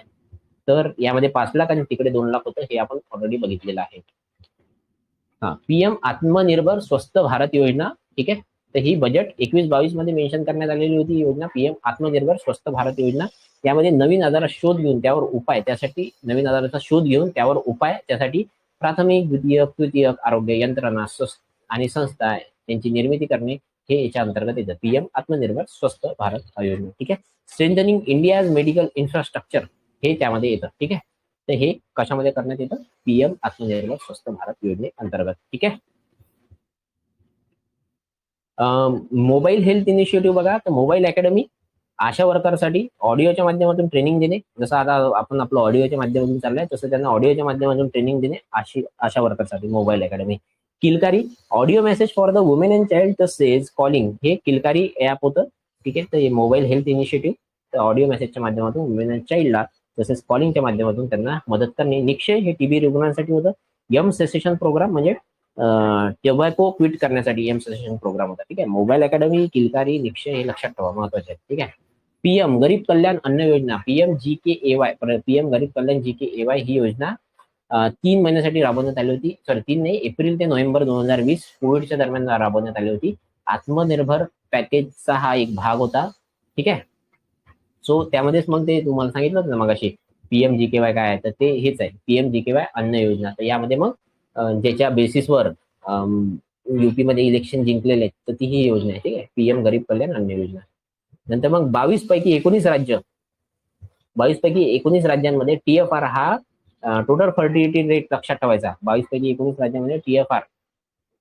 तर यामध्ये 5 लाख आणि तिकडे 2 लाख होतं हे आपण ऑलरेडी बघितलेलं आहे. हा, PM आत्मनिर्भर स्वस्थ भारत योजना. ठीक आहे. तर ही बजेट 21-22 मध्ये मेन्शन करण्यात आलेली होती योजना, PM आत्मनिर्भर स्वस्थ भारत योजना. यामध्ये नवीन आजाराचा शोध घेऊन त्यावर उपाय, त्यासाठी नवीन आजाराचा शोध घेऊन त्यावर उपाय, त्यासाठी प्राथमिक, द्वितीयक, तृतीयक आरोग्य यंत्रणा आणि संस्था त्यांची निर्मिती करणे हे याच्या अंतर्गत येतं. PM आत्मनिर्भर स्वस्थ भारत योजना. ठीक आहे. स्ट्रेंथनिंग इंडियाज मेडिकल इन्फ्रास्ट्रक्चर हे त्यामध्ये येतं. ठीक आहे. तर हे कशामध्ये करण्यात येतं? पीएम आत्मनिर्भर स्वस्थ भारत योजनेअंतर्गत. ठीक आहे. मोबाईल हेल्थ इनिशिएटिव्ह बघा, तर मोबाईल अकॅडमी आशा वर्करसाठी ऑडिओच्या माध्यमातून ट्रेनिंग देणे. जसं आता आपण आपलं ऑडिओच्या माध्यमातून चाललंय, तसं त्यांना ऑडिओच्या माध्यमातून ट्रेनिंग देणे आशा वर्करसाठी mobile academy. Kilkari audio message for the women and child तसेच कॉलिंग, हे किलकारी ऍप होतं. ठीक आहे. तर हे मोबाईल हेल्थ इनिशिएटिव्ह, तर ऑडिओ मेसेजच्या माध्यमातून वुमेन अँड चाइल्डला तसेच कॉलिंगच्या माध्यमातून त्यांना मदत करणे. निक्षय हे टीबी रुग्णांसाठी होतं. यम सेसेशन प्रोग्राम म्हणजे टोबॅको क्विट करण्यासाठी एम सेशन प्रोग्राम होता. ठीक आहे. मोबाईल अकॅडमी, किलकारी, निक्षय हे लक्षात ठेवा, महत्वाचे आहे. ठीक आहे. पीएम गरीब कल्याण अन्न योजना, पीएम गरीब कल्याण GKAY ही योजना 3 महिन्यासाठी राबवण्यात आली होती. सॉरी 3 नाही, एप्रिल ते नोव्हेंबर 2020 कोविडच्या दरम्यान राबवण्यात आली होती. आत्मनिर्भर पॅकेजचा हा एक भाग होता. ठीक आहे. सो त्यामध्येच मग ते तुम्हाला सांगितलं ना मगाशी पीएम GKY काय आहे, तर ते हेच आहे, पीएम GKY अन्न योजना. तर यामध्ये मग ज्याच्या बेसिसवर युपी मध्ये इलेक्शन जिंकलेले आहेत, तर ती ही योजना आहे. ठीक आहे. पीएम गरीब कल्याण अन्न योजना. नंतर मग 22 पैकी 19 राज्यांमध्ये TFR हा टोटल फर्टिलिटी रेट लक्षात ठेवायचा. 22 पैकी 19 राज्यांमध्ये TFR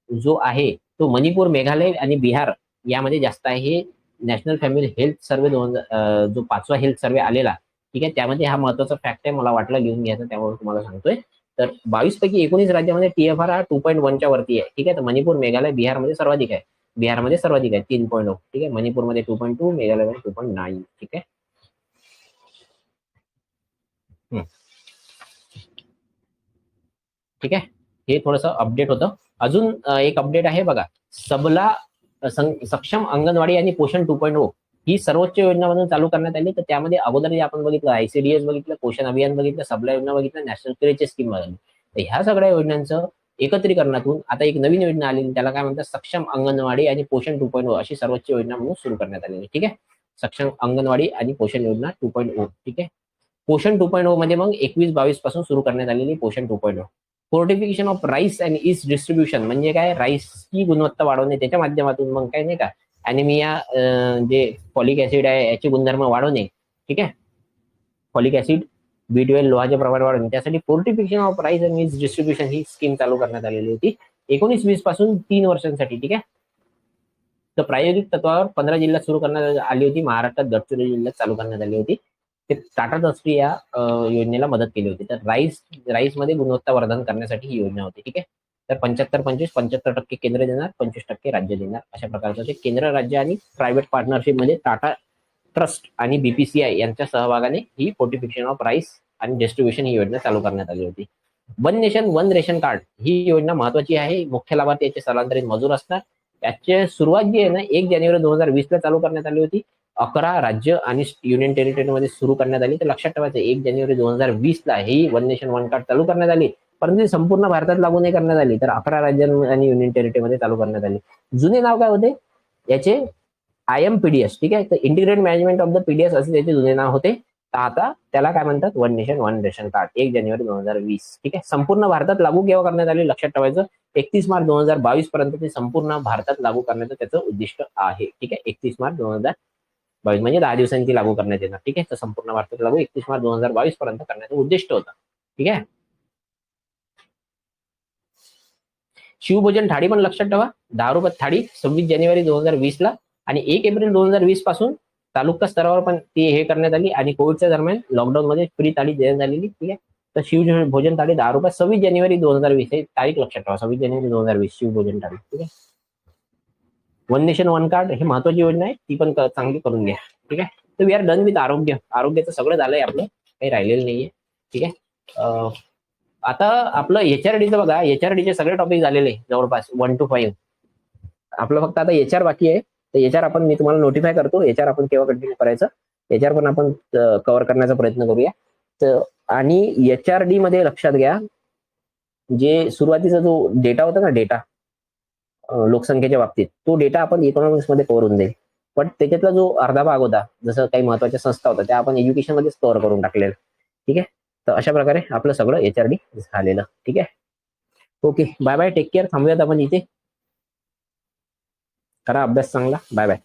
जो आहे तो मणिपूर, मेघालय आणि बिहार यामध्ये जास्त आहे. हे नॅशनल फॅमिली हेल्थ सर्व्हे जो 5वा हेल्थ सर्व्हे आलेला, ठीक आहे, त्यामध्ये हा महत्वाचा फॅक्ट आहे, मला वाटलं लिहून घ्यायचं, त्यामुळे तुम्हाला सांगतोय. तर 22 पैकी 19 राज्यामध्ये TFR हा 2.1च्या वरती आहे. ठीक आहे. तर मणिपूर, मेघालय, बिहारमध्ये सर्वाधिक आहे. बिहारमध्ये सर्वाधिक आहे 3.0. ठीक आहे. मणिपूरमध्ये 2.2, मेघालयमध्ये 2.9. ठीक आहे. ठीक आहे. हे थोडंसं अपडेट होतं. अजून एक अपडेट आहे बघा, सबला सक्षम अंगणवाडी आणि पोषण 2.0 ही सर्वोच्च योजनामधून चालू करण्यात आली. तर त्यामध्ये अगोदर जे आपण बघितलं, ICDS बघितलं, पोषण अभियान बघितलं, सबला योजना बघितलं, नॅशनल क्रेचे स्कीम बघितली. तर ह्या सगळ्या योजनांचं एकत्रीकरणातून आता एक नवीन योजना आली, त्याला काय म्हणतात, सक्षम अंगणवाडी आणि पोषण 2.0 अशी सर्वोच्च योजना म्हणून सुरू करण्यात आलेली. ठीक आहे. सक्षम अंगणवाडी आणि पोषण योजना 2.0. ठीक आहे. पोषण 2.0 मध्ये मग 21-22 पासून सुरू करण्यात आलेली पोषण 2.0. Fortification of rice and east distribution म्हणजे काय, राईसची गुणवत्ता वाढवणे, त्याच्या माध्यमातून मग काय नाही का, अॅनिमिया, जे फॉलिक ऍसिड आहे याचे गुणधर्म वाढवणे. ठीक आहे. फॉलिक ऍसिड, B12, लोहाचे प्रमाण वाढवणे, त्यासाठी fortification of rice and east distribution he scheme चालू करण्यात आलेली होती 19-20 पासून 3 वर्षांसाठी. ठीक आहे. तर प्रायोगिक तत्वावर 15 जिल्ह्यात सुरू करण्यात आली होती. महाराष्ट्रात गडचिरोली जिल्ह्यात चालू करण्यात आली होती. ते टाटा ट्रस्टी या योजनेला मदत केली होती. तर राईसमध्ये गुणवत्ता वर्धन करण्यासाठी ही योजना होती. ठीक आहे. तर 75-25, 75% केंद्र देणार, 25% राज्य देणार, अशा प्रकारचं ते केंद्र, राज्य आणि प्रायव्हेट पार्टनरशिपमध्ये टाटा ट्रस्ट आणि BPCI यांच्या सहभागाने ही फोर्टिफिकेशन ऑफ राईस आणि डिस्ट्रीब्युशन ही योजना चालू करण्यात आली होती. One nation one ration card ही योजना महत्वाची आहे. मुख्य लाभार्थी याचे स्थलांतरित मजूर असतात. याची सुरुवात जी आहे ना 1 जानेवारी 2020 ला चालू करण्यात आली होती. 11 राज्य आणि युनियन टेरिटरीमध्ये सुरू करण्यात आली. तर लक्षात ठेवायचं 1 जानेवारी 2020 ला ही वन नेशन वन कार्ड चालू करण्यात आली, परंतु संपूर्ण भारतात लागू नाही करण्यात आली. तर 11 राज्य आणि युनियन टेरिटरीमध्ये चालू करण्यात आली. जुने नाव काय होते याचे? IMPDS. ठीक आहे. तर integrated management of the PDS असे त्याचे जुने नाव होते. तर आता त्याला काय म्हणतात? One nation one ration card. 1 जानेवारी 2020. ठीक आहे. संपूर्ण भारतात लागू केव्हा करण्यात आली लक्षात ठेवायचं, 31 मार्च 2022 पर्यंत ते संपूर्ण भारतात लागू करण्याचं त्याचं उद्दिष्ट आहे. ठीक आहे. 31 मार्च 2022 म्हणजे 10 दिवसांची लागू करण्यात येणार. ठीक आहे. तर संपूर्ण भारतात लागू 31 मार्च 2022 पर्यंत करण्याचं उद्दिष्ट होतं. ठीक आहे. शिवभोजन थाळी पण लक्षात ठेवा, 10 रुपये थाळी 26 जानेवारी 2020 ला आणि 1 एप्रिल 2020 पासून तालुका स्तरावर पण ती हे करण्यात आली आणि कोविडच्या दरम्यान लॉकडाऊन मध्ये फ्री थाळी देण्यात आलेली. ठीक आहे. तर शिवभोजन थाळी 10 रुपये 26 जानेवारी 2020 हे तारीख लक्षात ठेवा, 26 जानेवारी 2020 शिवभोजन थाळी. ठीक आहे. वन नेशन वन कार्ड ही महत्वाची योजना आहे, ती पण चांगली करून घ्या. ठीक आहे. तर वी आर डन विथ आरोग्य. आरोग्याचं सगळं झालंय आपलं, काही राहिलेलं नाहीये. ठीक आहे. आता आपलं HRDचं बघा, HRDचे सगळे टॉपिक झालेले जवळपास 1 to 5. आपलं फक्त आता HR बाकी आहे. तर HR आपण मी तुम्हाला नोटिफाय करतो, HR आपण केव्हा कंटिन्यू करायचं, HR पण आपण कव्हर करण्याचा प्रयत्न करूया. तर आणि HRD मध्ये लक्षात घ्या, जे सुरुवातीचा जो डेटा होता ना, डेटा लोकसंख्येच्या बाबतीत, तो डेटा आपण इकॉनॉमिक्स मध्ये कव्हर होऊन जाईल. पण त्याच्यातला जो अर्धा भाग होता, जसं काही महत्वाच्या संस्था होत्या, त्या आपण एज्युकेशन मध्येच कव्हर करून टाकलेलं. ठीक आहे. तर अशा प्रकारे आपलं सगळं HRD झालेलं. ठीक आहे. Okay, bye bye, take care. थांबूयात आपण इथे. करा अभ्यास चांगला. Bye bye.